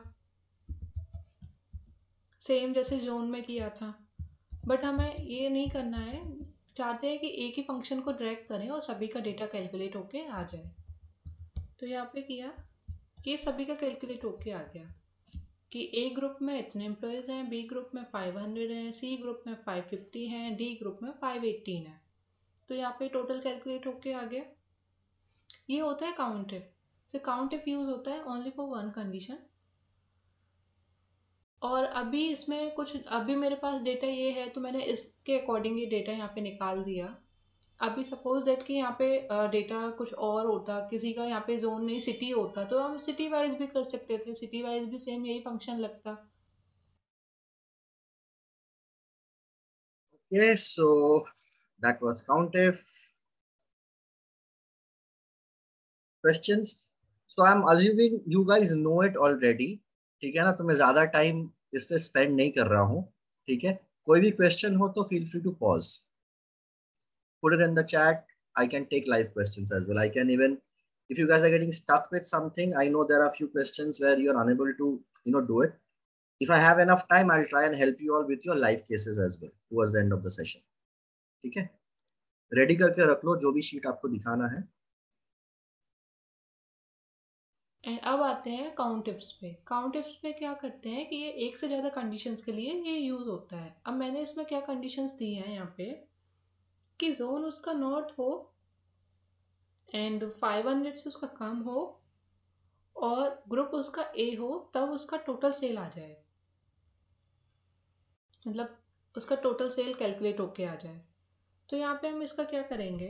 सेम जैसे जोन में किया था। बट हमें ये नहीं करना है, चाहते हैं कि एक ही फंक्शन को ड्रैग करें और सभी का डेटा कैलकुलेट होके आ जाए। तो यहाँ पे किया कि सभी का कैलकुलेट होके आ गया कि A ग्रुप में इतने एम्प्लॉयज हैं, B ग्रुप में 500 हैं, C ग्रुप में 550 हैं, D ग्रुप में 518 हैं। तो यहाँ पे टोटल कैलकुलेट होके आ गया। ये होता है count if. So count if use होता है ओनली फॉर वन कंडीशन। और अभी इसमें कुछ, अभी मेरे पास डेटा ये है तो मैंने इसके अकॉर्डिंग ये डेटा यहाँ पे निकाल दिया। अभी सपोज दैट कि यहाँ पे डेटा कुछ और होता, किसी का यहाँ पे जोन नहीं सिटी होता, तो हम सिटी वाइज भी कर सकते थे, सिटी वाइज भी सेम यही फंक्शन लगता। Okay, so that was COUNTIF. Questions? So I'm assuming you guys know it already. ठीक है ना, तो मैं ज्यादा टाइम इस पे स्पेंड नहीं कर रहा हूँ. ठीक है, कोई भी क्वेश्चन हो तो feel free to pause. Put it in the chat. I can take live questions as well. I can even, if you guys are getting stuck with something, I know there are a few questions where you're unable to, do it. If I have enough time, I'll try and help you all with your live cases as well towards the end of the session. ठीक है, ready करके रख लो जो भी sheet आपको दिखाना है. And अब आते हैं काउंट इफ्स पे। काउंट इफ्स पे क्या करते हैं कि ये एक से ज़्यादा कंडीशंस के लिए ये यूज़ होता है। अब मैंने इसमें क्या कंडीशंस दी हैं यहाँ पे कि जोन उसका नॉर्थ हो एंड 500 से उसका कम हो और ग्रुप उसका ए हो, तब उसका टोटल सेल आ जाए, मतलब उसका टोटल सेल कैलकुलेट होके आ जाए। तो यहाँ पे हम इसका क्या करेंगे,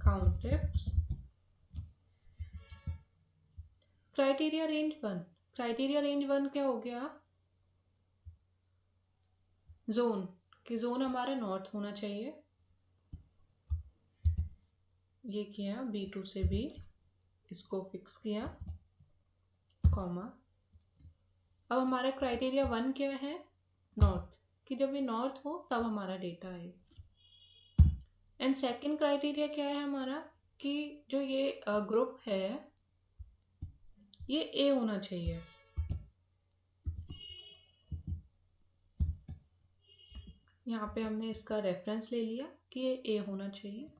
count ifs criteria range 1। Criteria range 1 क्या हो गया, जोन कि जोन हमारा नॉर्थ होना चाहिए। ये किया B2 से B, इसको फिक्स किया, कॉमा। अब हमारा क्राइटेरिया 1 क्या है, नॉर्थ, कि जब ये नॉर्थ हो तब हमारा डेटा आए। एंड सेकंड क्राइटेरिया क्या है हमारा, कि जो ये ग्रुप है ये ए होना चाहिए। यहाँ पे हमने इसका रेफरेंस ले लिया कि ये ए होना चाहिए।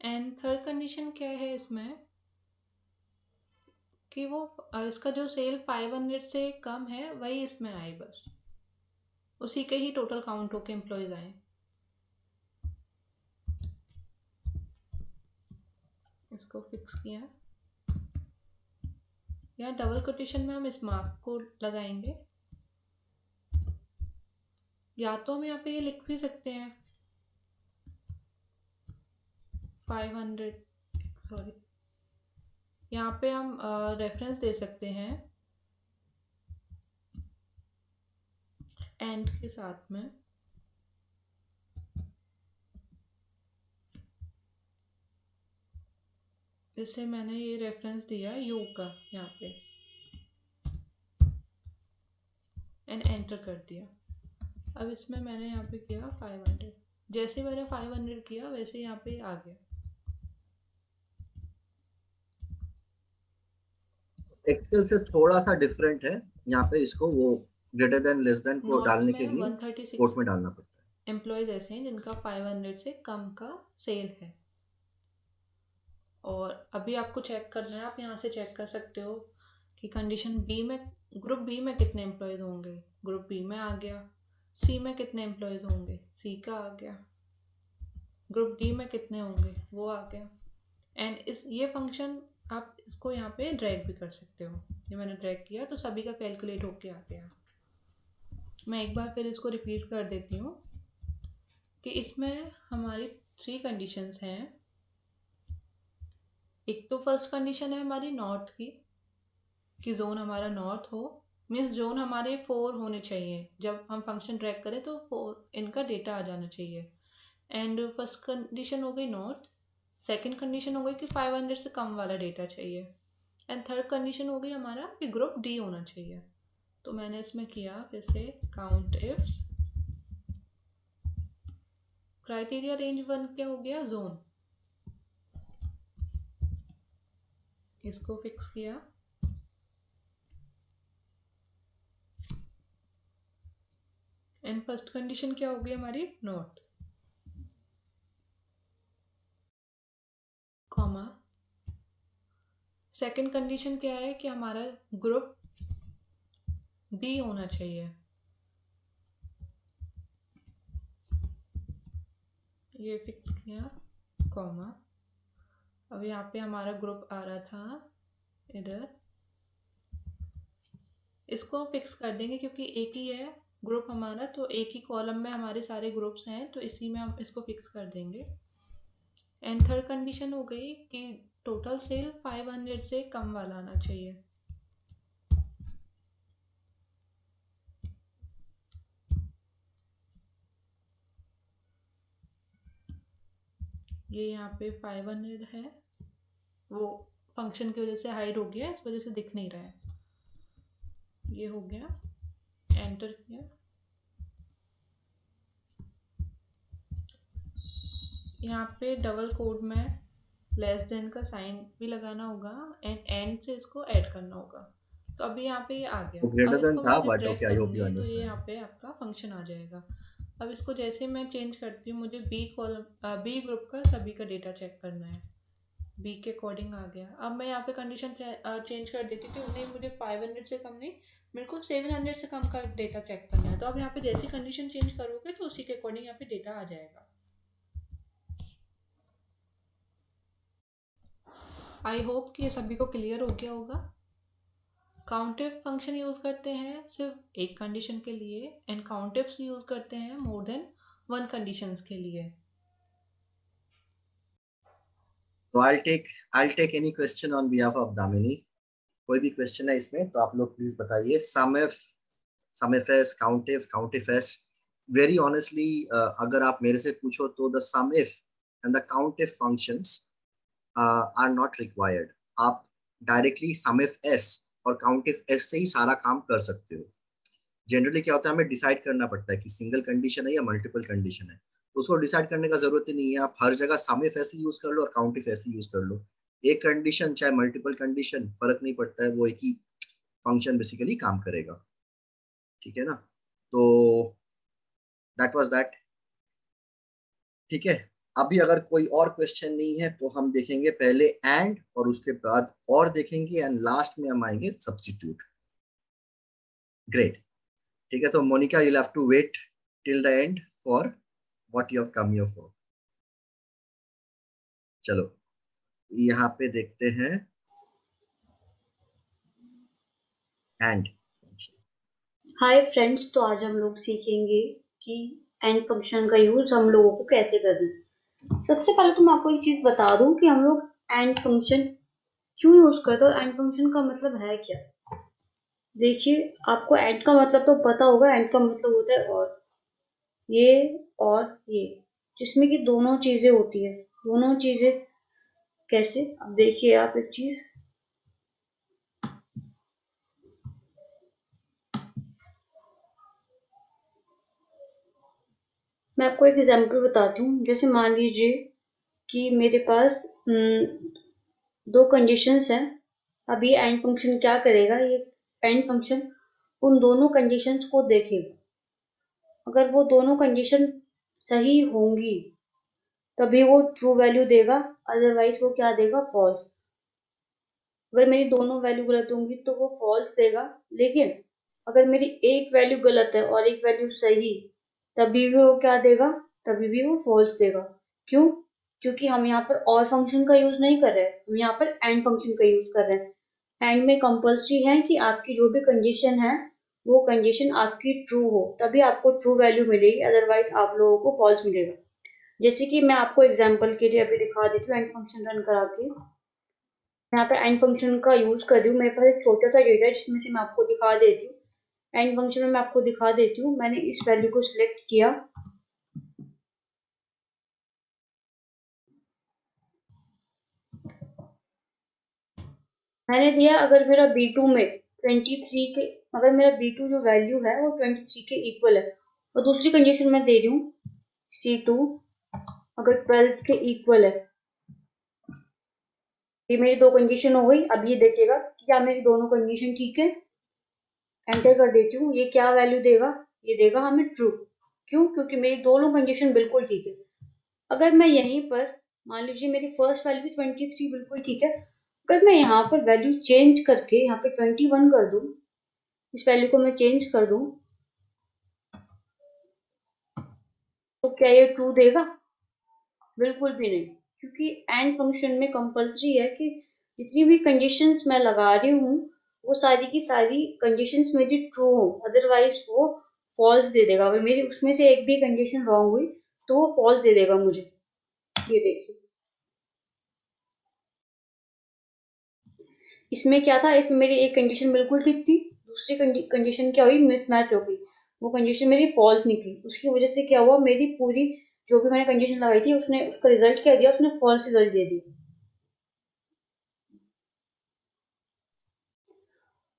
एंड थर्ड कंडीशन क्या है इसमें, कि वो इसका जो सेल 500 से कम है वही इसमें आए, बस उसी के ही टोटल काउंट होके एम्प्लॉयज आए। इसको फिक्स किया, यहाँ डबल कोटेशन में हम इस मार्क को लगाएंगे, या तो हम यहाँ पे ये लिख भी सकते हैं 500, सॉरी, यहाँ पे हम रेफरेंस दे सकते हैं एंड के साथ में। जैसे मैंने ये रेफरेंस दिया यू का यहाँ पे एंड एंटर कर दिया। अब इसमें मैंने यहाँ पे किया 500, जैसे मैंने 500 किया वैसे यहाँ पे आ गया। एक्सेल से थोड़ा सा डिफरेंट है, यहाँ पे इसको वो ग्रेटर देन लेस देन को डालने के लिए 136 कोट में डालना पड़ता है। एम्प्लॉयज ऐसे हैं जिनका 500 से कम का सेल है। और अभी आपको चेक करना है, आप यहाँ से चेक कर सकते हो कि कंडीशन बी में, ग्रुप बी में कितने एम्प्लॉयज होंगे, ग्रुप बी में आ गया। सी में कितने एम्प्लॉयज होंगे, सी का आ गया। ग्रुप डी में कितने होंगे, वो आ गया। एंड ये फंक्शन आप इसको यहाँ पे ड्रैग भी कर सकते हो। ये मैंने ड्रैग किया तो सभी का कैलकुलेट होके आ गया। मैं एक बार फिर इसको रिपीट कर देती हूँ कि इसमें हमारी 3 कंडीशंस हैं। एक तो फर्स्ट कंडीशन है हमारी नॉर्थ की, कि जोन हमारा नॉर्थ हो, मीन्स जोन हमारे 4 होने चाहिए, जब हम फंक्शन ड्रैग करें तो 4 इनका डेटा आ जाना चाहिए। एंड फर्स्ट कंडीशन हो गई नॉर्थ, सेकंड कंडीशन हो गई कि 500 से कम वाला डेटा चाहिए, एंड थर्ड कंडीशन हो गई हमारा कि ग्रुप डी होना चाहिए। तो मैंने इसमें किया फिर से काउंट इफ्स क्राइटेरिया रेंज 1 क्या हो गया, जोन, इसको फिक्स किया। एंड फर्स्ट कंडीशन क्या होगी हमारी, नॉर्थ, कॉमा। सेकंड कंडीशन क्या है कि हमारा ग्रुप डी होना चाहिए, ये फिक्स किया, कॉमा। अब यहाँ पे हमारा ग्रुप आ रहा था इधर, इसको फिक्स कर देंगे क्योंकि एक ही है ग्रुप हमारा, तो एक ही कॉलम में हमारे सारे ग्रुप्स हैं, तो इसी में हम इसको फिक्स कर देंगे। एंड थर्ड कंडीशन हो गई कि टोटल सेल 500 से कम वाला आना चाहिए। ये यहाँ पे 500 है, वो फंक्शन की वजह से हाइड हो गया, इस वजह से दिख नहीं रहा है। ये हो गया, एंटर किया। यहाँ पे डबल कोड में लेस देन का साइन भी लगाना होगा एंड से इसको ऐड करना होगा। तो अभी यहाँ पे ये आ गया। तो अब ग्रेटर देन इसको था, मैं but drag okay, I hope you करूंगी तो ये अंडरस्टैंड। यहाँ पे आपका फंक्शन आ जाएगा। अब इसको जैसे मैं चेंज करती हूँ, मुझे बी ग्रुप का सभी का डेटा चेक करना है। बी के अकॉर्डिंग आ गया। अब मैं यहाँ पे कंडीशन चेंज कर देती हूँ कि उन्हें मुझे 500 से कम नहीं, मेरे को 700 से कम का डेटा चेक करना है। तो अब यहाँ पे जैसी कंडीशन चेंज करोगे तो उसी के अकॉर्डिंग यहाँ पे डेटा आ जाएगा। आई होप कि ये सभी को क्लियर हो गया होगा। काउंटिफ फंक्शन यूज करते हैं सिर्फ एक कंडीशन के लिए, एंड काउंटिफ्स यूज करते हैं मोर देन वन कंडीशंस के लिए। So I'll take any question on behalf of Damini. कोई भी क्वेश्चन है इसमें तो आप लोग प्लीज बताइए। SUMIF, COUNTIF. वेरी ऑनेस्टली अगर आप मेरे से पूछो तो the SUMIF and the COUNTIF functions are not required. आप डायरेक्टली SUMIF-S और COUNTIF-S से ही सारा काम कर सकते हो। जनरली क्या होता है, हमें डिसाइड करना पड़ता है कि सिंगल कंडीशन है या मल्टीपल कंडीशन है। तो उसको डिसाइड करने का जरूरत ही नहीं है, आप हर जगह SUMIF-S यूज कर लो और COUNTIF-S यूज कर लो। एक कंडीशन चाहे मल्टीपल कंडीशन, फर्क नहीं पड़ता है, वो एक ही फंक्शन बेसिकली काम करेगा। ठीक है ना? तो दैट वाज दैट। ठीक है, अभी अगर कोई और क्वेश्चन नहीं है तो हम देखेंगे पहले एंड, और उसके बाद और देखेंगे, एंड लास्ट में हम आएंगे सब्स्टिट्यूट। ग्रेट। ठीक है, तो Monika you'll have to wait till the end for what you have come here for. चलो यहाँ पे देखते हैं एंड। हाय फ्रेंड्स, तो आज हम लोग सीखेंगे कि एंड फंक्शन का यूज हम लोगों को कैसे करना है। सबसे पहले तो मैं आपको एक चीज बता दूं कि हम लोग एंड फंक्शन क्यों यूज करते हैं और एंड फंक्शन का मतलब है क्या। देखिए, आपको एंड का मतलब तो पता होगा। एंड का मतलब होता है और ये, जिसमें कि दोनों चीजें होती है। दोनों चीजें कैसे, अब देखिए आप एक चीज, मैं आपको एक एग्जांपल बताती हूँ। जैसे मान लीजिए कि मेरे पास दो कंडीशंस हैं। अब ये एंड फंक्शन क्या करेगा, ये एंड फंक्शन उन दोनों कंडीशंस को देखेगा। अगर वो दोनों कंडीशन सही होंगी तभी वो ट्रू वैल्यू देगा, अदरवाइज वो क्या देगा, फॉल्स। अगर मेरी दोनों वैल्यू गलत होंगी तो वो फॉल्स देगा। लेकिन अगर मेरी एक वैल्यू गलत है और एक वैल्यू सही, तभी भी वो क्या देगा, तभी भी वो फॉल्स देगा। क्यों? क्योंकि हम यहाँ पर और फंक्शन का यूज नहीं कर रहे हैं, हम यहाँ पर एंड फंक्शन का यूज कर रहे हैं। एंड में कंपल्सरी है कि आपकी जो भी कंडीशन है वो कंडीशन आपकी ट्रू हो, तभी आपको ट्रू वैल्यू मिलेगी, अदरवाइज आप लोगों को फॉल्स मिलेगा। जैसे कि मैं आपको एग्जांपल के लिए अभी दिखा देती हूँ एंड फंक्शन रन करा के। यहाँ पर एंड फंक्शन का यूज कर रही हूँ। मेरे पास एक छोटा सा डेटा है जिसमें से मैं आपको दिखा देती हूँ। एंड फंक्शन में मैं आपको दिखा देती हूँ। मैंने इस वैल्यू को सिलेक्ट किया, मैंने दिया अगर मेरा B2 में 23 के, अगर मेरा B2 जो वैल्यू है वो 23 के इक्वल है, और दूसरी कंडीशन मैं दे रही हूँ C2 अगर 12 के इक्वल है। ये मेरी दो कंडीशन हो गई। अब ये देखिएगा कि क्या मेरी दोनों कंडीशन ठीक है। एंटर कर देती हूँ। ये क्या वैल्यू देगा, ये देगा हमें ट्रू। क्यों? क्योंकि मेरी दोनों कंडीशन बिल्कुल ठीक है। अगर मैं यहीं पर, मान लीजिए मेरी फर्स्ट वैल्यू 23 बिल्कुल ठीक है, अगर मैं यहाँ पर वैल्यू चेंज करके यहाँ पे 21 कर दूं, इस वैल्यू को मैं चेंज कर दूं, तो क्या ये ट्रू देगा? बिल्कुल भी नहीं, क्योंकि एंड फंक्शन में कंपल्सरी है कि जितनी भी कंडीशंस मैं लगा रही हूँ वो सारी की सारी कंडीशंस मेरी ट्रू हो, अदरवाइज वो फॉल्स दे देगा। अगर मेरी उसमें से एक भी कंडीशन रॉन्ग हुई तो वो फॉल्स दे देगा मुझे। ये देखिए, इसमें क्या था, इसमें मेरी एक कंडीशन बिल्कुल ठीक थी, दूसरी कंडीशन क्या हुई, मिसमैच हो गई, वो कंडीशन मेरी फॉल्स निकली। उसकी वजह से क्या हुआ, मेरी पूरी जो भी मैंने कंडीशन लगाई थी उसने उसका रिजल्ट क्या दिया, उसने फॉल्स रिजल्ट दे दिया।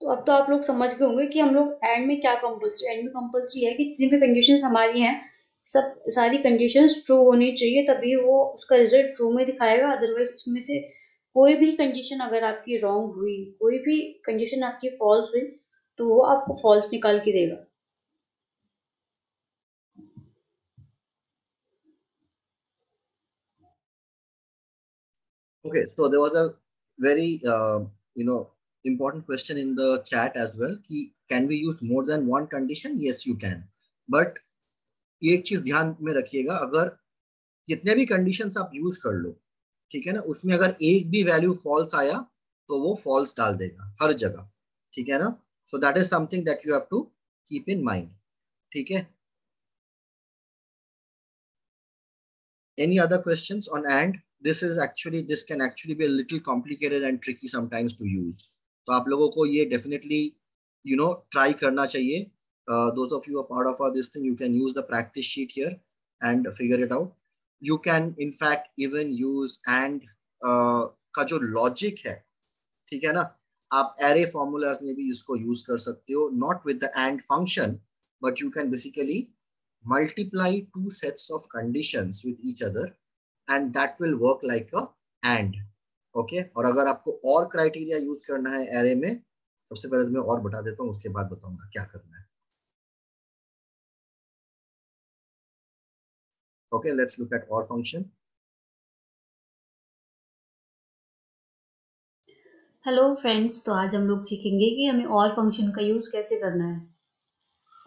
तो अब तो आप लोग समझ गए होंगे कि हम लोग एंड में क्या कंपल्सरी, एंड में कंपल्सरी है कि जितनी भी कंडीशंस हमारी हैं सब सारी कंडीशंस ट्रू होनी चाहिए, तभी वो उसका रिजल्ट ट्रू में दिखाएगा। अदरवाइज उसमें से कोई भी कंडीशन अगर आपकी रॉन्ग हुई, कोई भी कंडीशन आपकी फॉल्स हुई, तो वो आपको फॉल्स निकाल के देगा। Okay, so there was a very important question in the chat as well. Can we use more than one condition? Yes, you can. But ये एक चीज ध्यान में रखिएगा, अगर जितने भी कंडीशंस आप यूज कर लो, ठीक है ना, उसमें अगर एक भी वैल्यू फॉल्स आया तो वो फॉल्स डाल देगा हर जगह, ठीक है ना। So that is something that you have to keep in mind, ठीक है। Any other questions on and? This can actually be a little complicated and tricky sometimes to use. तो आप लोगों को ये definitely try करना चाहिए. Those of you are part of this thing, you can use the practice sheet here and figure it out. You can in fact even use and का जो logic है, ठीक है ना, आप array formulas में भी इसको use कर सकते हो, not with the and function, but you can basically multiply two sets of conditions with each other and that will work like a and. Okay, और अगर आपको और क्राइटेरिया यूज करना है एरे में, सबसे पहले तो मैं और बता देता हूँ, उसके बाद बताऊंगा क्या करना है। Okay, let's look at or function. Hello friends, तो आज हम लोग सीखेंगे कि हमें और फंक्शन का यूज कैसे करना है।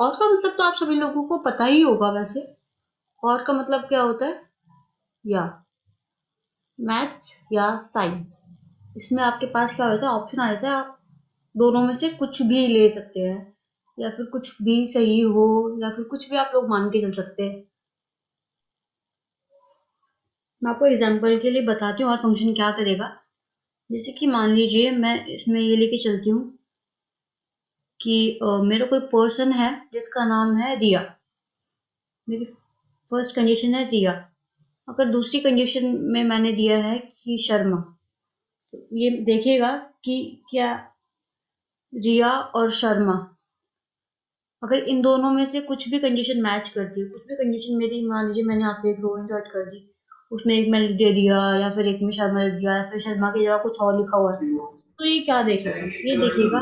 और का मतलब तो आप सभी लोगों को पता ही होगा वैसे। और का मतलब क्या होता है, या मैथ्स या साइंस, इसमें आपके पास क्या होता है, ऑप्शन आ जाता है, आप दोनों में से कुछ भी ले सकते हैं, या फिर कुछ भी सही हो, या फिर कुछ भी आप लोग मान के चल सकते हैं। मैं आपको एग्जांपल के लिए बताती हूँ और फंक्शन क्या करेगा। जैसे कि मान लीजिए मैं इसमें ये लेके चलती हूँ कि मेरा कोई पर्सन है जिसका नाम है रिया। मेरी फर्स्ट कंडीशन है रिया। अगर दूसरी कंडीशन में मैंने दिया है कि शर्मा, तो ये देखिएगा कि क्या रिया और शर्मा, अगर इन दोनों में से कुछ भी कंडीशन मैच करती है, कुछ भी कंडीशन मेरी, मान लीजिए मैंने यहाँ पे एक रो इंसर्ट कर दी, उसमें एक मैंने दे दिया, या फिर एक में शर्मा लिख दिया, या फिर शर्मा की जगह कुछ और लिखा हुआ है, तो ये क्या देखेगा, ये देखेगा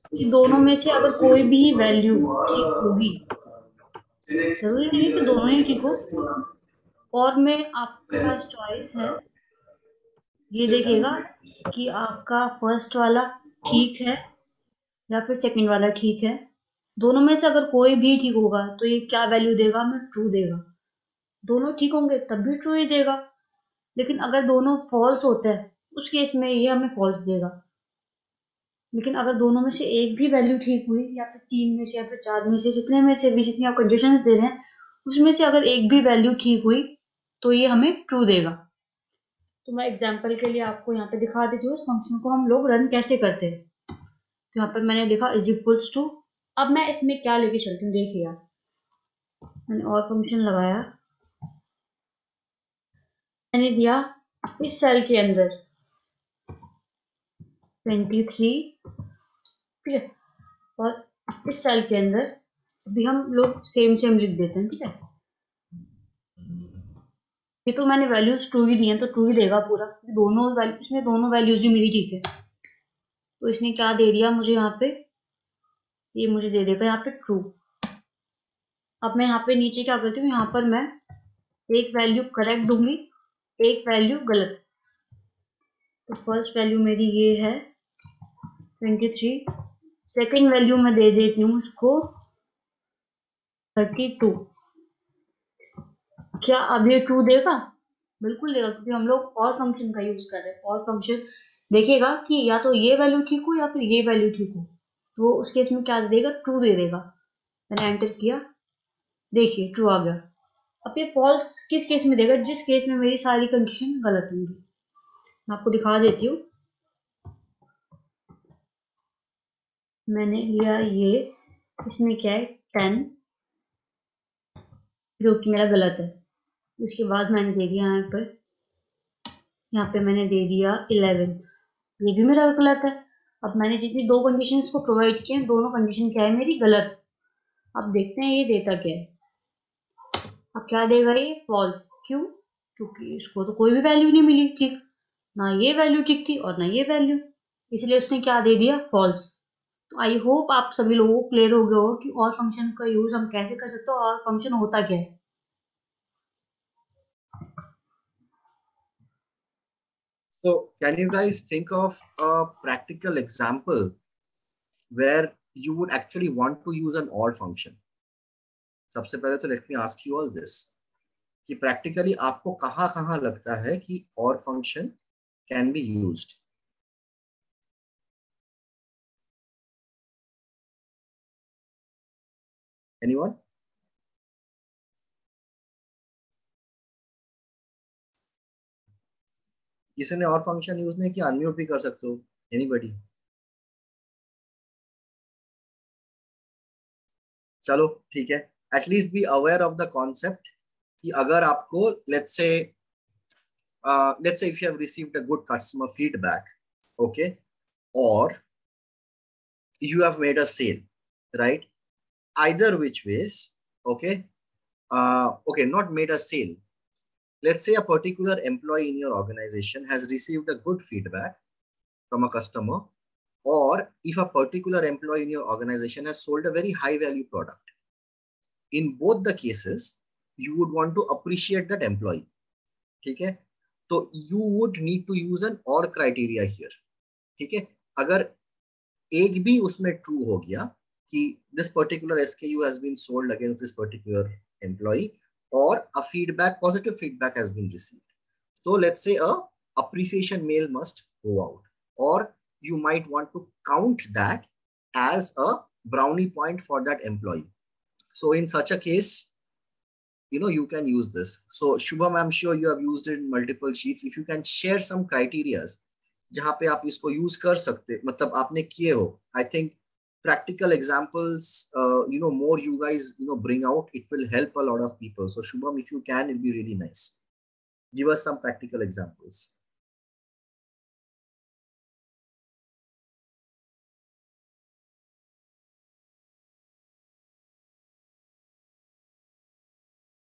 कि दोनों में से अगर कोई भी वैल्यू ठीक होगी, जरूरी नहीं कि दोनों ही ठीक हो, और में आपके पास चॉइस है, ये देखेगा कि आपका फर्स्ट वाला ठीक है या फिर सेकंड वाला ठीक है। दोनों में से अगर कोई भी ठीक होगा तो ये क्या वैल्यू देगा, हमें ट्रू देगा। दोनों ठीक होंगे तब भी ट्रू ही देगा। लेकिन अगर दोनों फॉल्स होते हैं उस केस में ये हमें फॉल्स देगा। लेकिन अगर दोनों में से एक भी वैल्यू ठीक हुई, या फिर तीन में से या फिर चार में से, जितने में से भी, जितनी आप कंडीशंस दे रहे हैं उसमें से अगर एक भी वैल्यू ठीक हुई तो ये हमें ट्रू देगा। तो मैं एग्जाम्पल के लिए आपको यहाँ पे दिखा देती हूँ इस फंक्शन को हम लोग रन कैसे करते हैं। तो यहाँ पर मैंने लिखा इज इक्वल्स टू, अब मैं इसमें क्या लेके चलती हूँ, देखिए आप, मैंने और फंक्शन लगाया, मैंने दिया इस सेल के अंदर 23, ठीक है, और इस सेल के अंदर अभी हम लोग सेम लिख देते हैं, ठीक है। ये तो मैंने वैल्यूज ट्रू ही दी हैं तो ट्रू ही देगा पूरा, दोनों वैल्यू, इसमें दोनों वैल्यूज ही मेरी ठीक है। तो इसने क्या दे दिया मुझे यहाँ पे, ये मुझे दे देगा यहाँ पे ट्रू। अब मैं यहाँ पे नीचे क्या करती हूँ, यहाँ पर मैं एक वैल्यू करेक्ट दूंगी, एक वैल्यू गलत। तो फर्स्ट वैल्यू मेरी ये है 23, सेकेंड वैल्यू मैं दे देती हूँ उसको 32। क्या अब ये ट्रू देगा? बिल्कुल देगा, क्योंकि हम लोग और फंक्शन का यूज कर रहे हैं। और फंक्शन देखेगा कि या तो ये वैल्यू ठीक हो या फिर ये वैल्यू ठीक हो, तो उस केस में क्या देगा, ट्रू दे देगा। मैंने एंटर किया, देखिए ट्रू आ गया। अब ये फॉल्स किस केस में देगा? जिस केस में मेरी सारी कंडीशन गलत होंगी। मैं आपको दिखा देती हूँ। मैंने लिया ये, इसमें क्या है 10 जो कि मेरा गलत है। उसके बाद मैंने दे दिया यहाँ पे मैंने दे दिया 11, ये भी मेरा गलत है। अब मैंने जितनी दो कंडीशंस को प्रोवाइड किए हैं, दोनों कंडीशन क्या है मेरी गलत। अब देखते हैं ये देता क्या है। अब क्या देगा ये? फॉल्स। क्यों? क्योंकि इसको तो कोई भी वैल्यू नहीं मिली ठीक, ना ये वैल्यू ठीक थी और ना ये वैल्यू, इसलिए उसने क्या दे दिया? फॉल्स। तो आई होप आप सभी लोगों को क्लियर हो गया हो कि और फंक्शन का यूज हम कैसे कर सकते हो और फंक्शन होता क्या है। So can you guys think of a practical example where you would actually want to use an OR function? सबसे पहले तो let me ask you all this कि practically आपको कहाँ लगता है कि OR function can be used? Anyone? किसी ने OR function यूज नहीं किया? अनम्यूट भी कर सकते हो। Anybody? चलो ठीक है, at least be aware of the concept कि अगर आपको let's say if you have received a good customer feedback, okay, or you have made a sale, right? Either which ways, okay, not made a sale. Let's say a particular employee in your organization has received a good feedback from a customer, or if a particular employee in your organization has sold a very high value product. In both the cases, you would want to appreciate that employee. ठीक है, तो you would need to use an OR criteria here. ठीक है, अगर एक भी उसमें true हो गया कि this particular SKU has been sold against this particular employee, or a positive feedback has been received. So let's say a appreciation mail must go out, or you might want to count that as a brownie point for that employee. So in such a case, you can use this. So Shubham, I'm sure you have used it in multiple sheets. If you can share some criterias जहाँ पे आप इसको use कर सकते, मतलब आपने किए हो, I think practical examples, more you guys, bring out, it will help a lot of people. So Shubham, if you can, it'll be really nice. Give us some practical examples.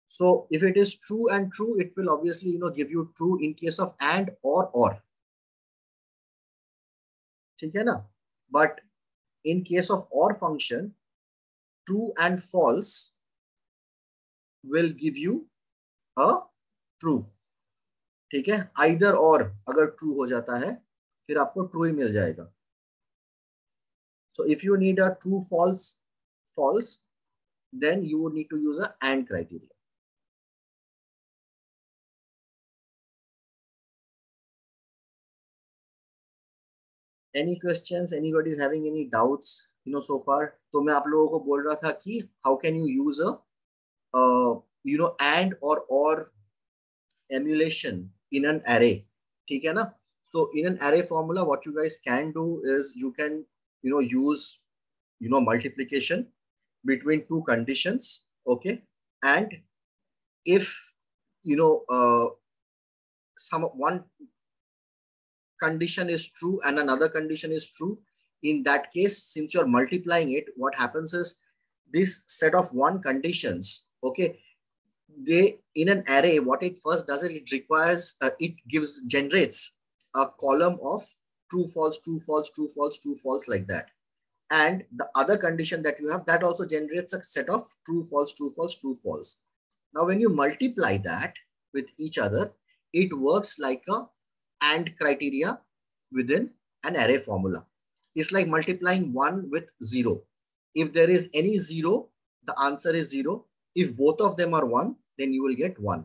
So if it is true and true, it will obviously, give you true in case of and or. ठीक है ना? But in case of OR function, true and false will give you a true. ठीक है, either or अगर true हो जाता है फिर आपको true ही मिल जाएगा. So if you need a true false, then you would need to use a AND criteria. Any questions? Anybody is having any doubts, so far? तो मैं आप लोगों को बोल रहा था कि how can you use a AND or emulation in an array? ठीक है ना? So in an array formula, what you guys can do is you can, use, multiplication between two conditions, okay? And if, one condition is true and another condition is true, in that case, since you're multiplying it, what happens is this set of one conditions, okay, they in an array, what it first does is it generates a column of true, false, true, false, true, false, true, false, like that. And the other condition that you have, that also generates a set of true, false, true, false, true, false. Now, when you multiply that with each other, it works like a AND criteria within an array formula. It's like multiplying 1 with 0. If there is any 0, the answer is 0. If both of them are 1, then you will get 1.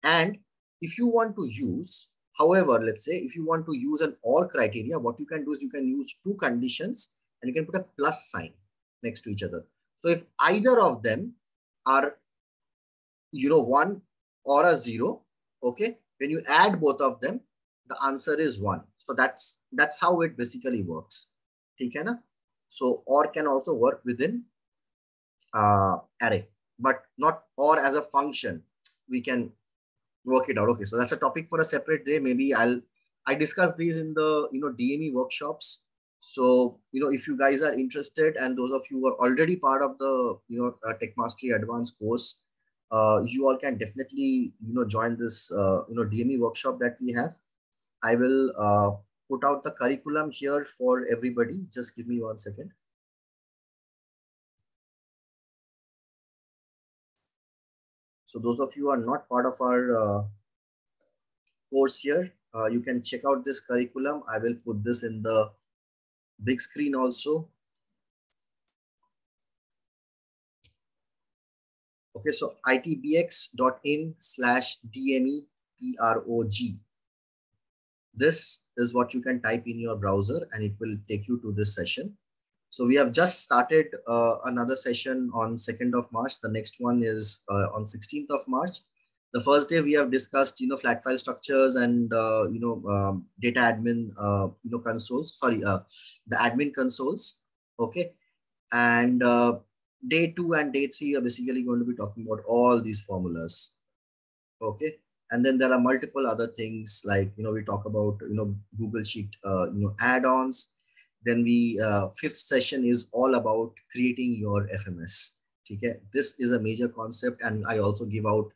And if you want to use, however, let's say if you want to use an OR criteria, what you can do is you can use two conditions and you can put a plus sign next to each other. So if either of them are, 1 or a 0. Okay. When you add both of them, the answer is 1. So that's how it basically works. Okay, na? So or can also work within array, but not or as a function. We can work it out. Okay, so that's a topic for a separate day. Maybe I discuss these in the DME workshops. So if you guys are interested, and those of you who are already part of the Tech Mastery Advanced course, you all can definitely join this DME workshop that we have. I will put out the curriculum here for everybody. Just give me 1 second. So those of you who are not part of our course here, you can check out this curriculum. I will put this in the big screen also. Okay, so itbx.in/DMEPROG. This is what you can type in your browser and it will take you to this session. So we have just started another session on 2nd of March. The next one is on 16th of March. The first day we have discussed, flat file structures and, data admin, consoles, the admin consoles. Okay. And day 2 and day 3 are basically going to be talking about all these formulas. Okay. And then there are multiple other things like, we talk about, Google Sheet, add-ons. Then fifth session is all about creating your FMS. Okay. This is a major concept. And I also give out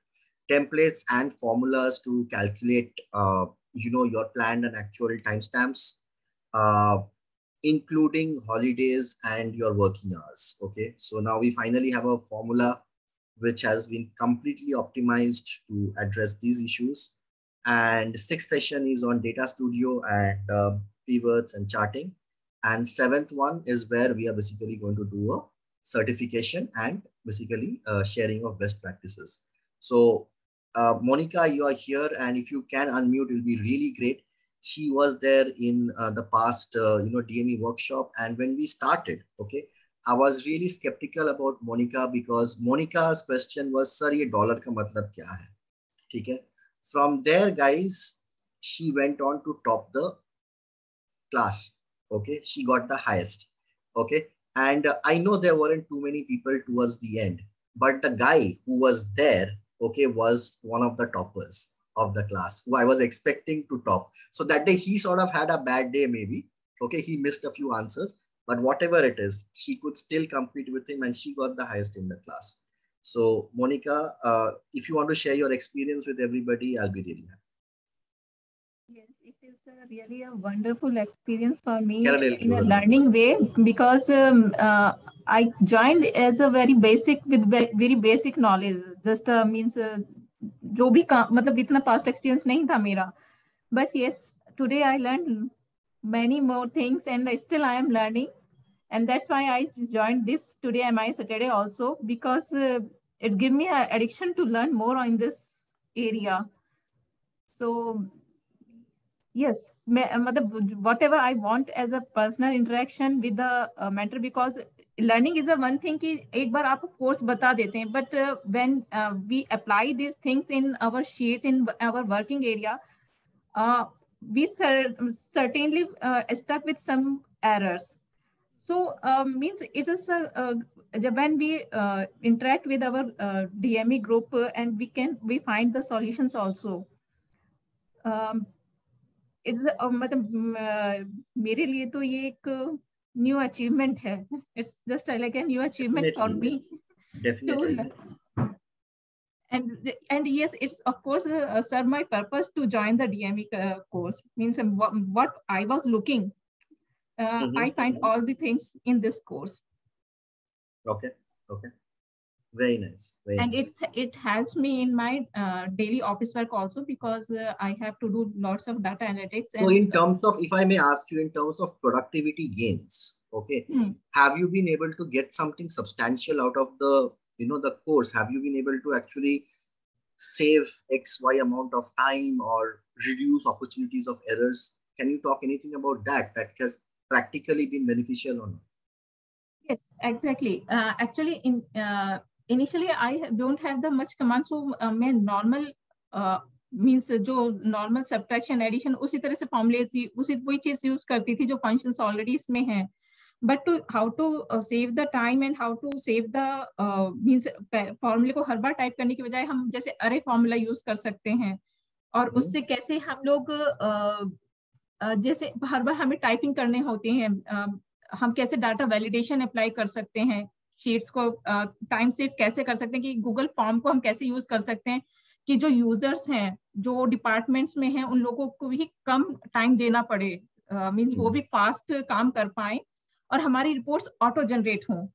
templates and formulas to calculate, your planned and actual timestamps, including holidays and your working hours. Okay. So now we finally have a formula which has been completely optimized to address these issues. And sixth session is on Data Studio and pivots and charting. And seventh one is where we are basically going to do a certification and basically sharing of best practices. So Monica, you are here, and if you can unmute, it will be really great. She was there in the past, DME workshop. And when we started, okay, I was really skeptical about Monica because Monica's question was, "Sir, ये dollar का मतलब क्या है?" ठीक है? From there, guys, she went on to top the class. Okay, she got the highest. Okay, and I know there weren't too many people towards the end, but the guy who was there, okay, was one of the toppers of the class who I was expecting to top. So that day he sort of had a bad day, maybe. Okay, he missed a few answers, but whatever it is, she could still compete with him and she got the highest in the class. So Monica, if you want to share your experience with everybody, I'll be really happy. Yes, it is really a wonderful experience for me in a learning way because I joined as a very basic with very basic knowledge. Just means जो भी मतलब इतना past experience नहीं था मेरा. But yes, today I learned many more things and still I am learning. And that's why I joined this today and my Saturday also, because it gives me an addiction to learn more in this area. So yes, whatever I want as a personal interaction with the mentor, because learning is a one thing कि एक बार आप course बता देते हैं, but when we apply these things in our sheets, in our working area, we certainly stuck with some errors. So means it is when we interact with our DME group and we find the solutions also. It's मतलब मेरे लिए तो ये एक new achievement है. It's just like a new achievement for me. Definitely. And yes, it's of course serve my purpose to join the DME course. Means what I was looking. I find all the things in this course. Okay. Okay. Very nice. Very and nice. it helps me in my daily office work also, because I have to do lots of data analytics. So in terms of, if I may ask you, in terms of productivity gains, okay, have you been able to get something substantial out of the, the course? Have you been able to actually save XY amount of time or reduce opportunities of errors? Can you talk anything about that has practically been beneficial or not? Yes, exactly. Actually, initially I don't have the much command, so मैं normal means जो normal subtraction addition उसी तरह से formulas उसी वही चीज use करती थी जो फंक्शंस ऑलरेडी इसमें हैं. But to how to save the time and how to save the means फॉर्मूले को हर बार टाइप करने की बजाय हम जैसे अरे फॉर्मूला यूज कर सकते हैं, और उससे कैसे हम लोग जैसे हर बार हमें टाइपिंग करने होते हैं, हम कैसे डाटा वैलिडेशन अप्लाई कर सकते हैं, शीट्स को टाइम सेव कैसे कर सकते हैं, कि गूगल फॉर्म को हम कैसे यूज कर सकते हैं कि जो यूजर्स हैं जो डिपार्टमेंट्स में हैं उन लोगों को भी कम टाइम देना पड़े, मींस वो भी फास्ट काम कर पाए और हमारी रिपोर्ट्स ऑटो जनरेट हों.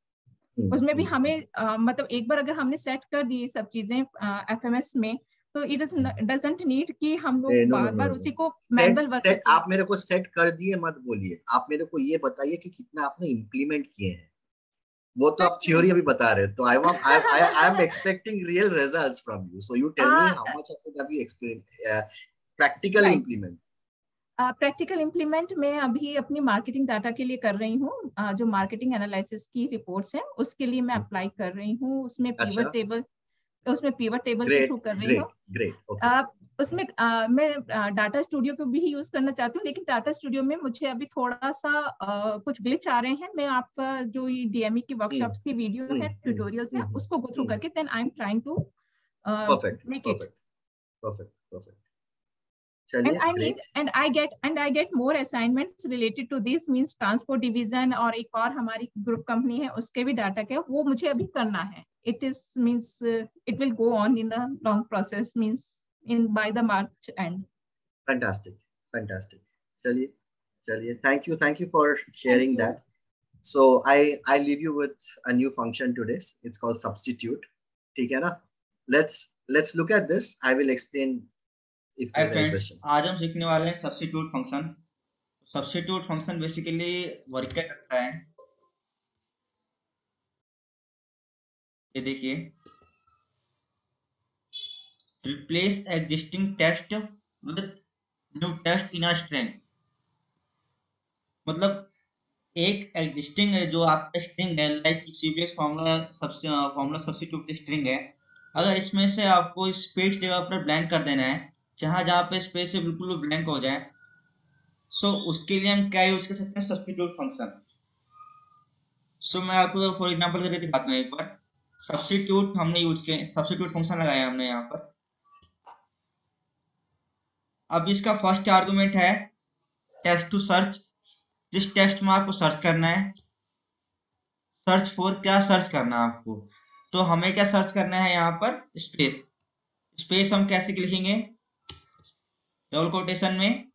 उसमें भी हमें मतलब एक बार अगर हमने सेट कर दी सब चीजें एफएमएस में, तो इट डजंट नीड कि हम लोग बार बार उसी को मैनुअल वर्क. आप मेरे को सेट कर दिए मत बोलिए, आप मेरे को ये बताइए कि कितना आपने इम्प्लीमेंट किए हैं. वो तो आप थ्योरी अभी बता रहे हैं, तो I am expecting real results from you, so you tell me how much of it have you practically implement. Practical implement मैं अभी अपनी मार्केटिंग डाटा के लिए कर रही हूँ, जो मार्केटिंग एनालिसिस की रिपोर्ट्स हैं उसके लिए मैं अप्लाई कर रही हूँ. उसमें पिवट टेबल के थ्रू कर रही हूँ. उसमें मैं डाटा स्टूडियो को भी यूज करना चाहती हूँ, लेकिन डाटा स्टूडियो में मुझे अभी थोड़ा सा कुछ ग्लिच आ रहे हैं. मैं आपका जो ये डीएमई की वर्कशॉप्स की वीडियो है, ट्यूटोरियल्स है, उसको गो थ्रू करके then I am trying to make it perfect. and I get more assignments related to this, means transport division, और एक और हमारी ग्रुप कंपनी है उसके भी डाटा के वो मुझे अभी करना है. It is means it will go on in a long process, means in by the March end. Fantastic. चलिए thank you for sharing that. So I leave you with a new function today. It's called substitute. ठीक है ना? Let's look at this. I will explain if there's any question. आज हम सीखने वाले हैं substitute function. Substitute function basically work क्या करता है, ये देखिए, replace existing text with new text in a string. मतलब एक एग्जिस्टिंग है जो आपका स्ट्रिंग है, लाइक सीबीएक्स फॉर्मूला सब्स्टिट्यूट स्ट्रिंग है, अगर इसमें से आपको स्पेस जगह पर ब्लैंक कर देना है, जहां पे स्पेस से बिल्कुल ब्लैंक हो जाए, सो उसके लिए हम क्या यूज कर सकते हैं, सब्स्टिट्यूट फंक्शन. सो मैं आपको फॉर एग्जांपल करके दिखाता हूँ. एक बार सब्स्टिट्यूट हमने यूज किया, सब्स्टिट्यूट फंक्शन लगाया हमने यहाँ पर. अब इसका फर्स्ट आर्गुमेंट है टेक्स्ट टू सर्च. जिस टेक्स्ट में आपको सर्च करना है, सर्च फॉर क्या सर्च करना है आपको, तो हमें क्या सर्च करना है यहाँ पर, स्पेस हम कैसे लिखेंगे, डबल कोटेशन में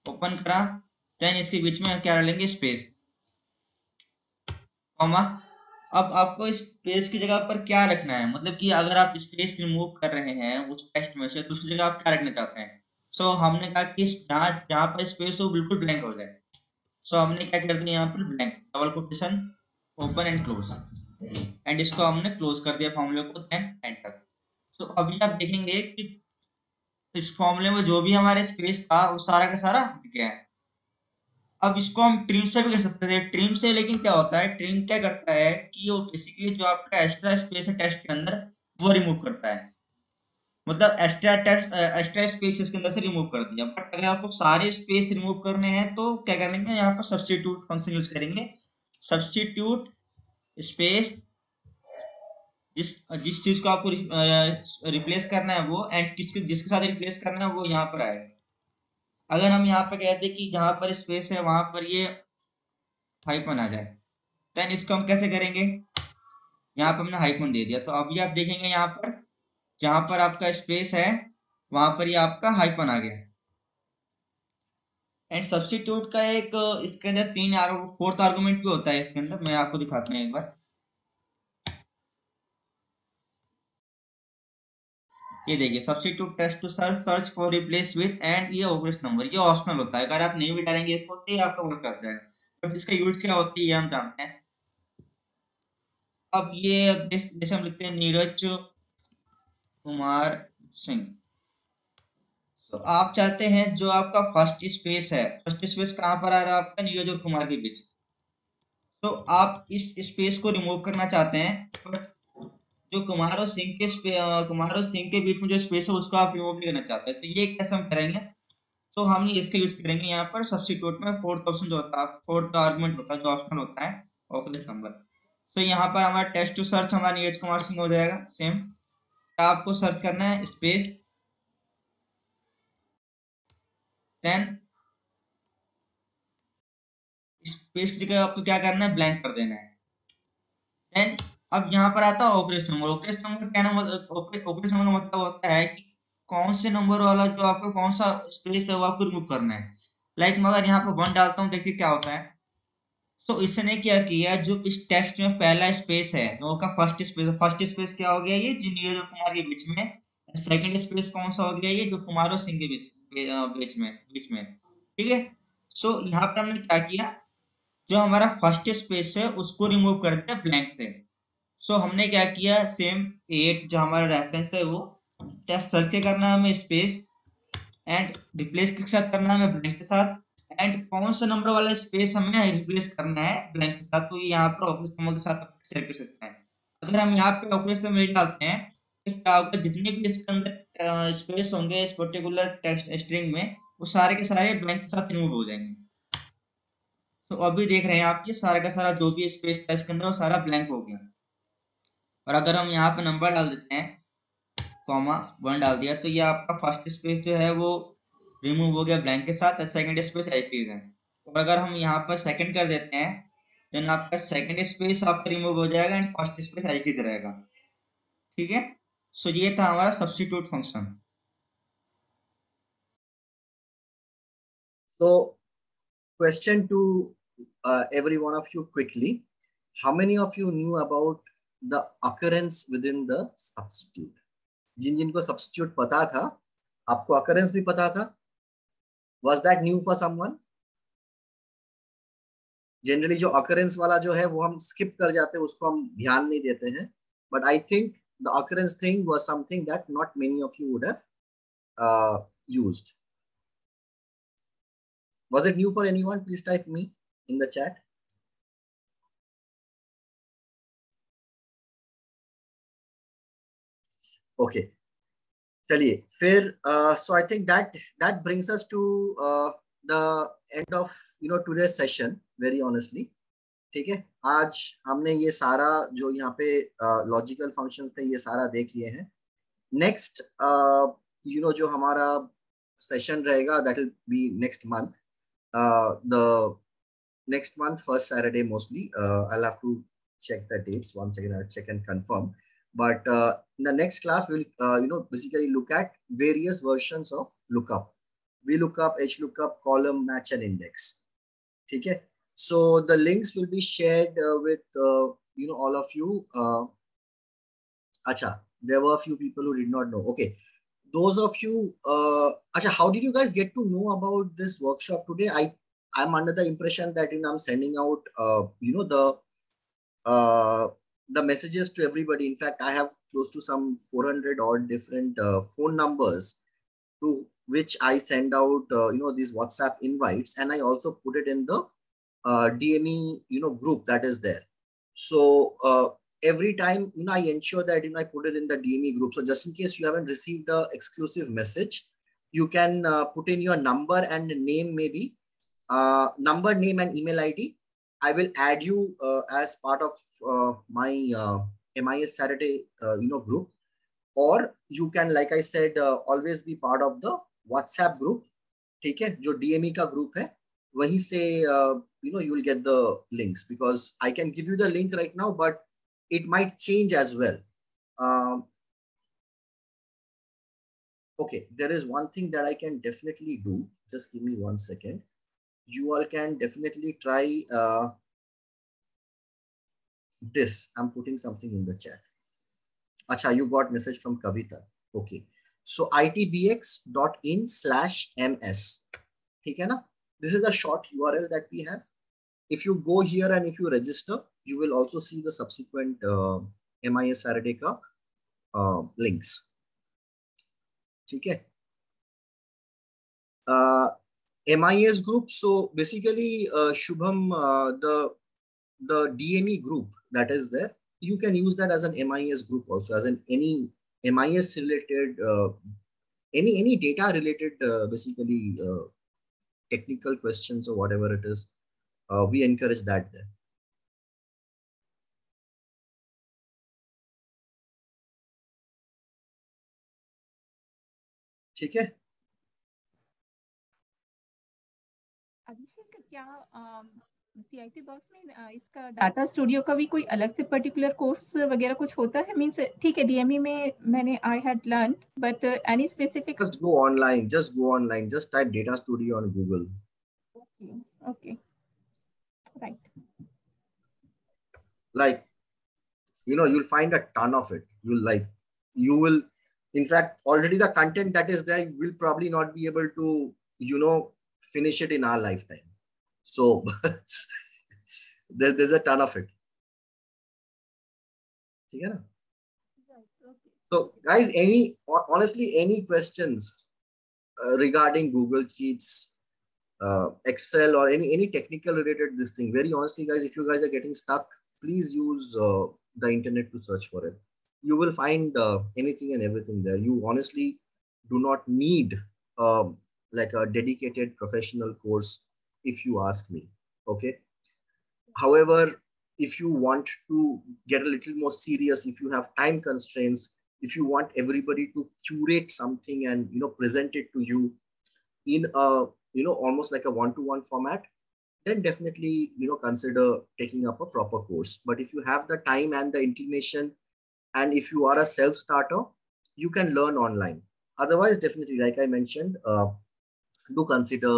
ओपन करा, देन इसके बीच में क्या डालेंगे, स्पेस, कॉमा. अब आपको स्पेस की जगह पर क्या रखना है, मतलब कि अगर आप स्पेस रिमूव कर रहे हैं उस टेक्स्ट में से, तो उसकी जगह आप क्या रखना चाहते हैं. सो हमने कहा कि जहां पर स्पेस हो बिल्कुल ब्लैंक हो जाए. सो हमने क्या कर दिया, यहाँ पर blank, double quotation, open and close, and इसको हमने क्लोज कर दिया फॉर्मूले को, देन एंटर. तो अभी आप देखेंगे कि इस फॉर्मूले में जो भी हमारे स्पेस था वो सारा का सारा हट गया है. अब इसको हम ट्रिम से भी कर सकते थे, ट्रिम से, लेकिन क्या होता है, ट्रिम क्या करता है कि वो बेसिकली जो आपका एक्स्ट्रा स्पेस है टेक्स्ट के अंदर वो रिमूव करता है, मतलब एक्स्ट्रा स्पेस इसके अंदर से रिमूव कर दिया. बट अगर आपको सारे स्पेस रिमूव करने हैं तो क्या करेंगे, यहाँ पर सब्स्टिट्यूट फंक्शन यूज करेंगे. सब्स्टिट्यूट स्पेस, जिस चीज को आपको रिप्लेस करना है वो, एंड जिसके साथ रिप्लेस करना है वो यहाँ पर आएगा. अगर हम यहाँ पे कहते हैं कि जहां पर स्पेस है वहां पर ये हाइफन आ जाए, देन इसको हम कैसे करेंगे, यहाँ पर हमने हाइफन दे दिया. तो अभी आप देखेंगे यहाँ पर जहां पर आपका स्पेस है वहां पर ये आपका हाइफन आ गया. एंड सब्स्टिट्यूट का एक इसके अंदर फोर्थ आर्गुमेंट भी होता है इसके अंदर, मैं आपको दिखाता हूँ एक बार. ये देखिए, substitute text to search for replace with, and ये ऑपरेशन नंबर, ये ऑप्शनल होता है, अगर आप नहीं भी डालेंगे इसको तो ये आपका वर्क कर जाएगा. बट इसका यूज क्या होती है ये हम जानते हैं. अब ये जैसे हम लिखते हैं नीरज कुमार सिंह, तो आप चाहते हैं जो आपका फर्स्ट स्पेस है, फर्स्ट स्पेस कहाँ पर आ रहा है आपका, नीरज और कुमार के बीच, तो आप इस स्पेस को रिमूव करना चाहते हैं, बट जो कुमार और सिंह के बीच में जो स्पेस है उसको आप रिमूव नहीं करना चाहते हैं, तो ये कैसे हम करेंगे? तो हम इसका यूज करेंगे यहाँ पर सब्स्टिट्यूट में फोर्थ ऑप्शन जो होता है, फोर्थ आर्गुमेंट होता है, जो ऑप्शन होता है ऑफिस नंबर। तो यहाँ पर हमारा टेस्ट टू सर्च हमारा नीरज कुमार सिंह हो जाएगा। सेम आपको सर्च करना है स्पेस, देन स्पेस की जगह आपको क्या करना है, ब्लैंक कर देना है। देन अब यहाँ पर आता है ऑपरेस नंबर। ऑपरेस नंबर क्या नाम, ऑपरेस नंबर का मतलब होता है कि कौन से नंबर वाला जो आपको कौन सा स्पेस है वो आपको रिमूव करना है। लाइक मैं अगर यहाँ पर 1 डालता हूँ, देखिए क्या होता है। तो इसने क्या किया, जो इस टेक्स्ट में पहला स्पेस है वो का फर्स्ट स्पेस क्या हो गया, ये जो नीरज और कुमार के बीच में। सेकंड स्पेस कौन सा हो गया, ये जो कुमार और सिंह के बीच में। ठीक है। सो यहाँ पर हमने क्या किया, जो हमारा फर्स्ट स्पेस है उसको रिमूव कर दिया ब्लैंक से। सो हमने क्या किया, सेम 8 जो हमारा रेफरेंस है वो टेस्ट सर्च करना है हमें स्पेस, एंड रिप्लेस के साथ करना है हमें ब्लैंक के साथ, एंड कौन सा नंबर वाला स्पेस हमें रिप्लेस करना है ब्लैंक के साथ, तो ये यहाँ पर ऑपरेस नंबर के साथ शेयर कर सकते हैं। अगर हम यहाँ पे ऑपरेस नंबर डालते हैं तो क्या होगा, जितने भी इसके अंदर स्पेस होंगे इस पर्टिकुलर टेक्स्ट स्ट्रिंग में, वो सारे के सारे ब्लैंक के साथ रिमूव हो जाएंगे। तो अभी देख रहे हैं आप, ये सारा का सारा जो भी स्पेस था इसके अंदर वो सारा ब्लैंक हो गया। और अगर हम यहाँ पे नंबर डाल देते हैं, कॉमा 1 डाल दिया, तो ये आपका फर्स्ट स्पेस जो है वो रिमूव हो गया ब्लैंक के साथ, second space as it is है। और अगर हम यहाँ पर सेकंड कर देते हैं, देन आपका सेकंड स्पेस आपका रिमूव हो जाएगा and first space as it is रहेगा। ठीक है। सो ये था हमारा substitute function. So question to every one of you quickly. How many of you knew about the occurrence within the substitute? जिनको substitute पता था, आपको occurrence भी पता था? Was that new for someone? Generally जो occurrence वाला जो है वो हम skip कर जाते हैं, उसको हम ध्यान नहीं देते हैं. But I think the occurrence thing was something that not many of you would have used. Was it new for anyone? Please type me in the chat. Okay. चलिए फिर so I think that brings us to the end of today's session, very honestly. ठीक है, आज हमने ये सारा जो यहाँ पे लॉजिकल फंक्शंस थे ये सारा देख लिए हैं. नेक्स्ट जो हमारा सेशन रहेगा that will be next month, the next month first Saturday mostly. I'll have to check the dates once again. I'll check and confirm. But in the next class, we'll basically look at various versions of lookup. VLOOKUP, HLOOKUP, column, match, and index. Okay. So the links will be shared with all of you. Acha, there were a few people who did not know. Okay. Those of you, Acha, how did you guys get to know about this workshop today? I'm under the impression that I'm sending out the messages to everybody. In fact, I have close to some 400 odd different phone numbers to which I send out these WhatsApp invites, and I also put it in the DME group that is there. So every time I ensure that I put it in the DME group. So just in case you haven't received the exclusive message, you can put in your number and name, maybe number, name, and email ID. I will add you as part of my MIS Saturday group, or you can, like I said, always be part of the WhatsApp group. ठीक है, जो DME का group है, वहीं से you will get the links, because I can give you the link right now, but it might change as well. Okay, there is one thing that I can definitely do. Just give me 1 second. You all can definitely try this. I'm putting something in the chat. Acha, you got message from Kavita. Okay. So itbx.in/ms. Okay, na? This is the short URL that we have. If you go here and if you register, you will also see the subsequent MIS Saturday ka links. Okay. MIS group. So basically, Shubham, the DME group that is there, you can use that as an MIS group also, as an any MIS related, any data related, basically technical questions or whatever it is. We encourage that there. ठीक है? अभिषेक, क्या CIT box में इसका data studio का भी कोई अलग से पर्टिकुलर कोर्स वगैरह कुछ होता है? मींस ठीक है, DME में मैंने I had learn, but any specific? Just go online. Just go online. Just type Data Studio on Google. Okay. Right. Like, you'll find a ton of it. You will, in fact, already the content that is there, will probably not be able to, finish it in our lifetime. So there's a ton of it. Yeah. So guys, honestly, any questions regarding Google Sheets, Excel, or any technical related this thing? Very honestly, guys, if you guys are getting stuck, please use the internet to search for it. You will find anything and everything there. You honestly do not need like a dedicated professional course, if you ask me. Okay. However, if you want to get a little more serious, if you have time constraints, if you want everybody to curate something and present it to you in a almost like a one-to-one format, then definitely consider taking up a proper course. But if you have the time and the inclination, and if you are a self-starter, you can learn online. Otherwise, definitely, like I mentioned, do consider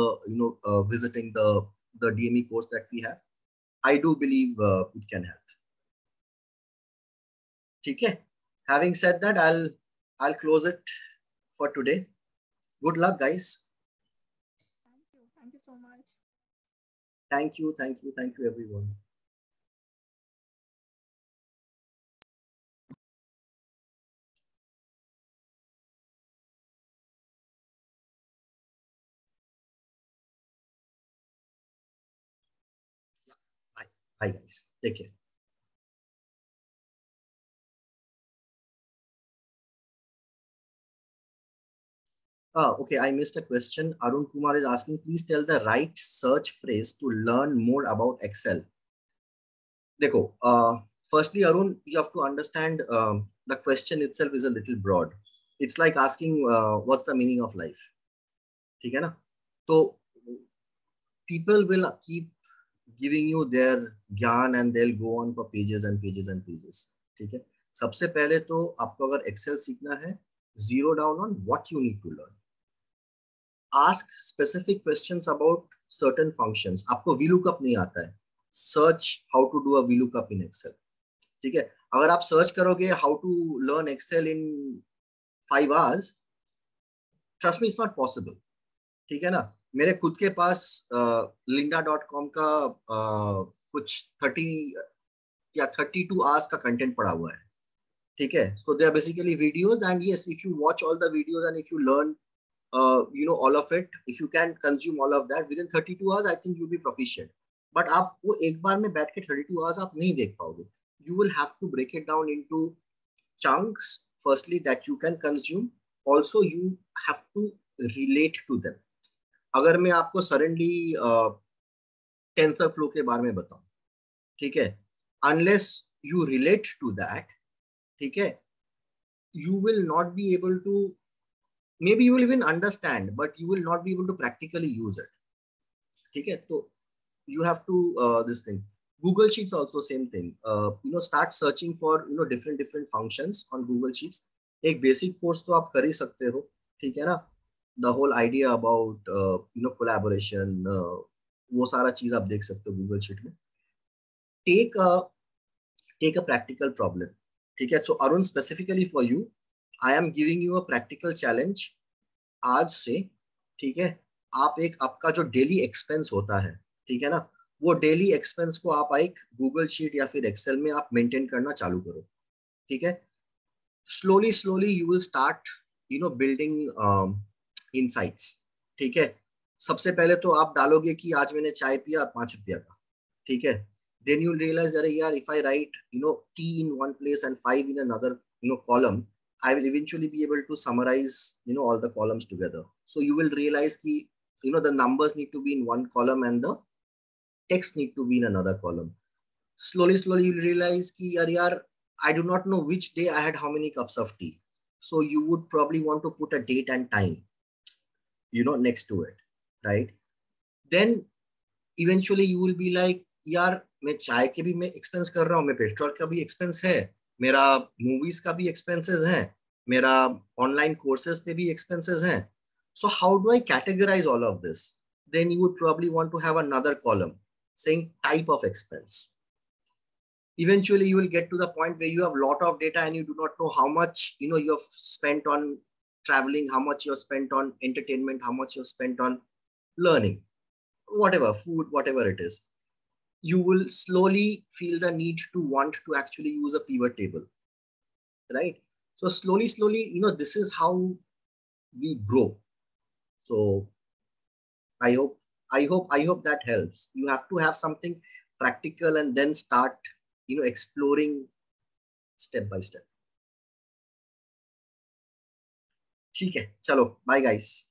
visiting the DME course that we have. I do believe it can help. Okay. Having said that, I'll close it for today. Good luck, guys. Thank you so much. Thank you, everyone. Bye, guys. Take care. Okay, I missed a question. Arun Kumar is asking, please tell the right search phrase to learn more about Excel. Dekho, firstly, Arun, you have to understand the question itself is a little broad. It's like asking, what's the meaning of life? ठीक है ना? So people will keep giving you their ज्ञान and they'll go on for pages and pages and pages. ठीक है? सबसे पहले तो आपको अगर Excel सीखना है, zero down on what you need to learn. Ask specific questions about certain functions. आपको VLOOKUP नहीं आता है, search how to do a VLOOKUP in Excel. ठीक है? अगर आप सर्च करोगे how to learn Excel in 5 hours, trust me, it's not possible. ठीक है ना? मेरे खुद के पास lynda.com का कुछ 30 या 32 hours का कंटेंट पड़ा हुआ है. ठीक है? So they are basically videos, and yes, if you watch all the videos and if you learn all of it, if you can consume all of that within 32 hours, I think you'll be proficient. But आप वो एक बार में बैठ के 32 hours आप नहीं देख पाओगे. You will have to break it down into chunks, firstly, that you can consume. Also, you have to relate to them. अगर मैं आपको सडनली टेंसर फ्लो के बारे में बताऊं, ठीक है, unless you relate to that, ठीक है, you will not be able to, maybe you will even understand, but you will not be able to practically use it. ठीक है, तो you have to this thing. Google Sheets also same thing. Start searching for different functions on Google Sheets. एक basic course तो आप कर ही सकते हो, ठीक है ना? The whole idea about collaboration, वो सारा चीज आप देख सकते हो Google Sheet में. Take a practical problem. ठीक है? So Arun, specifically for you, I am giving you a practical challenge. आज से, ठीक है, आप एक आपका जो डेली एक्सपेंस होता है, ठीक है ना, वो डेली एक्सपेंस को आप एक गूगल शीट या फिर एक्सेल में आप मेंटेन करना चालू करो. ठीक है? Slowly you will start building insights. ठीक है? सबसे पहले तो आप डालोगे कि आज मैंने चाय पिया 5 रुपया का. ठीक है? then you'll realize that, yeah, if I write, T in one place and 5 in another, column, I will eventually be able to summarize, all the columns together. So you will realize the numbers need to be in one column and the text need to be in another column. Slowly, you'll realize ki, yaar, I do not know which day I had how many cups of tea. So you would probably want to put a date and time, next to it, right? Then eventually you will be like, यार मैं चाय के भी मैं expense कर रहा हूँ, मैं पेट्रोल का भी एक्सपेंस है, मेरा मूवीज का भी एक्सपेंसेस है, मेरा ऑनलाइन कोर्सेज पे भी एक्सपेंसेस हैं. So how do I categorize all of this? Then you would probably want to have another column saying type of expense. Eventually you will get to the point where you have a lot of data and you do not know how much you have spent on traveling, how much you've spent on entertainment, how much you've spent on learning, whatever, food, whatever it is. You will slowly feel the need to want to actually use a pivot table, right? So slowly, this is how we grow. So I hope that helps. You have to have something practical and then start, exploring step by step. ठीक है, चलो, bye guys.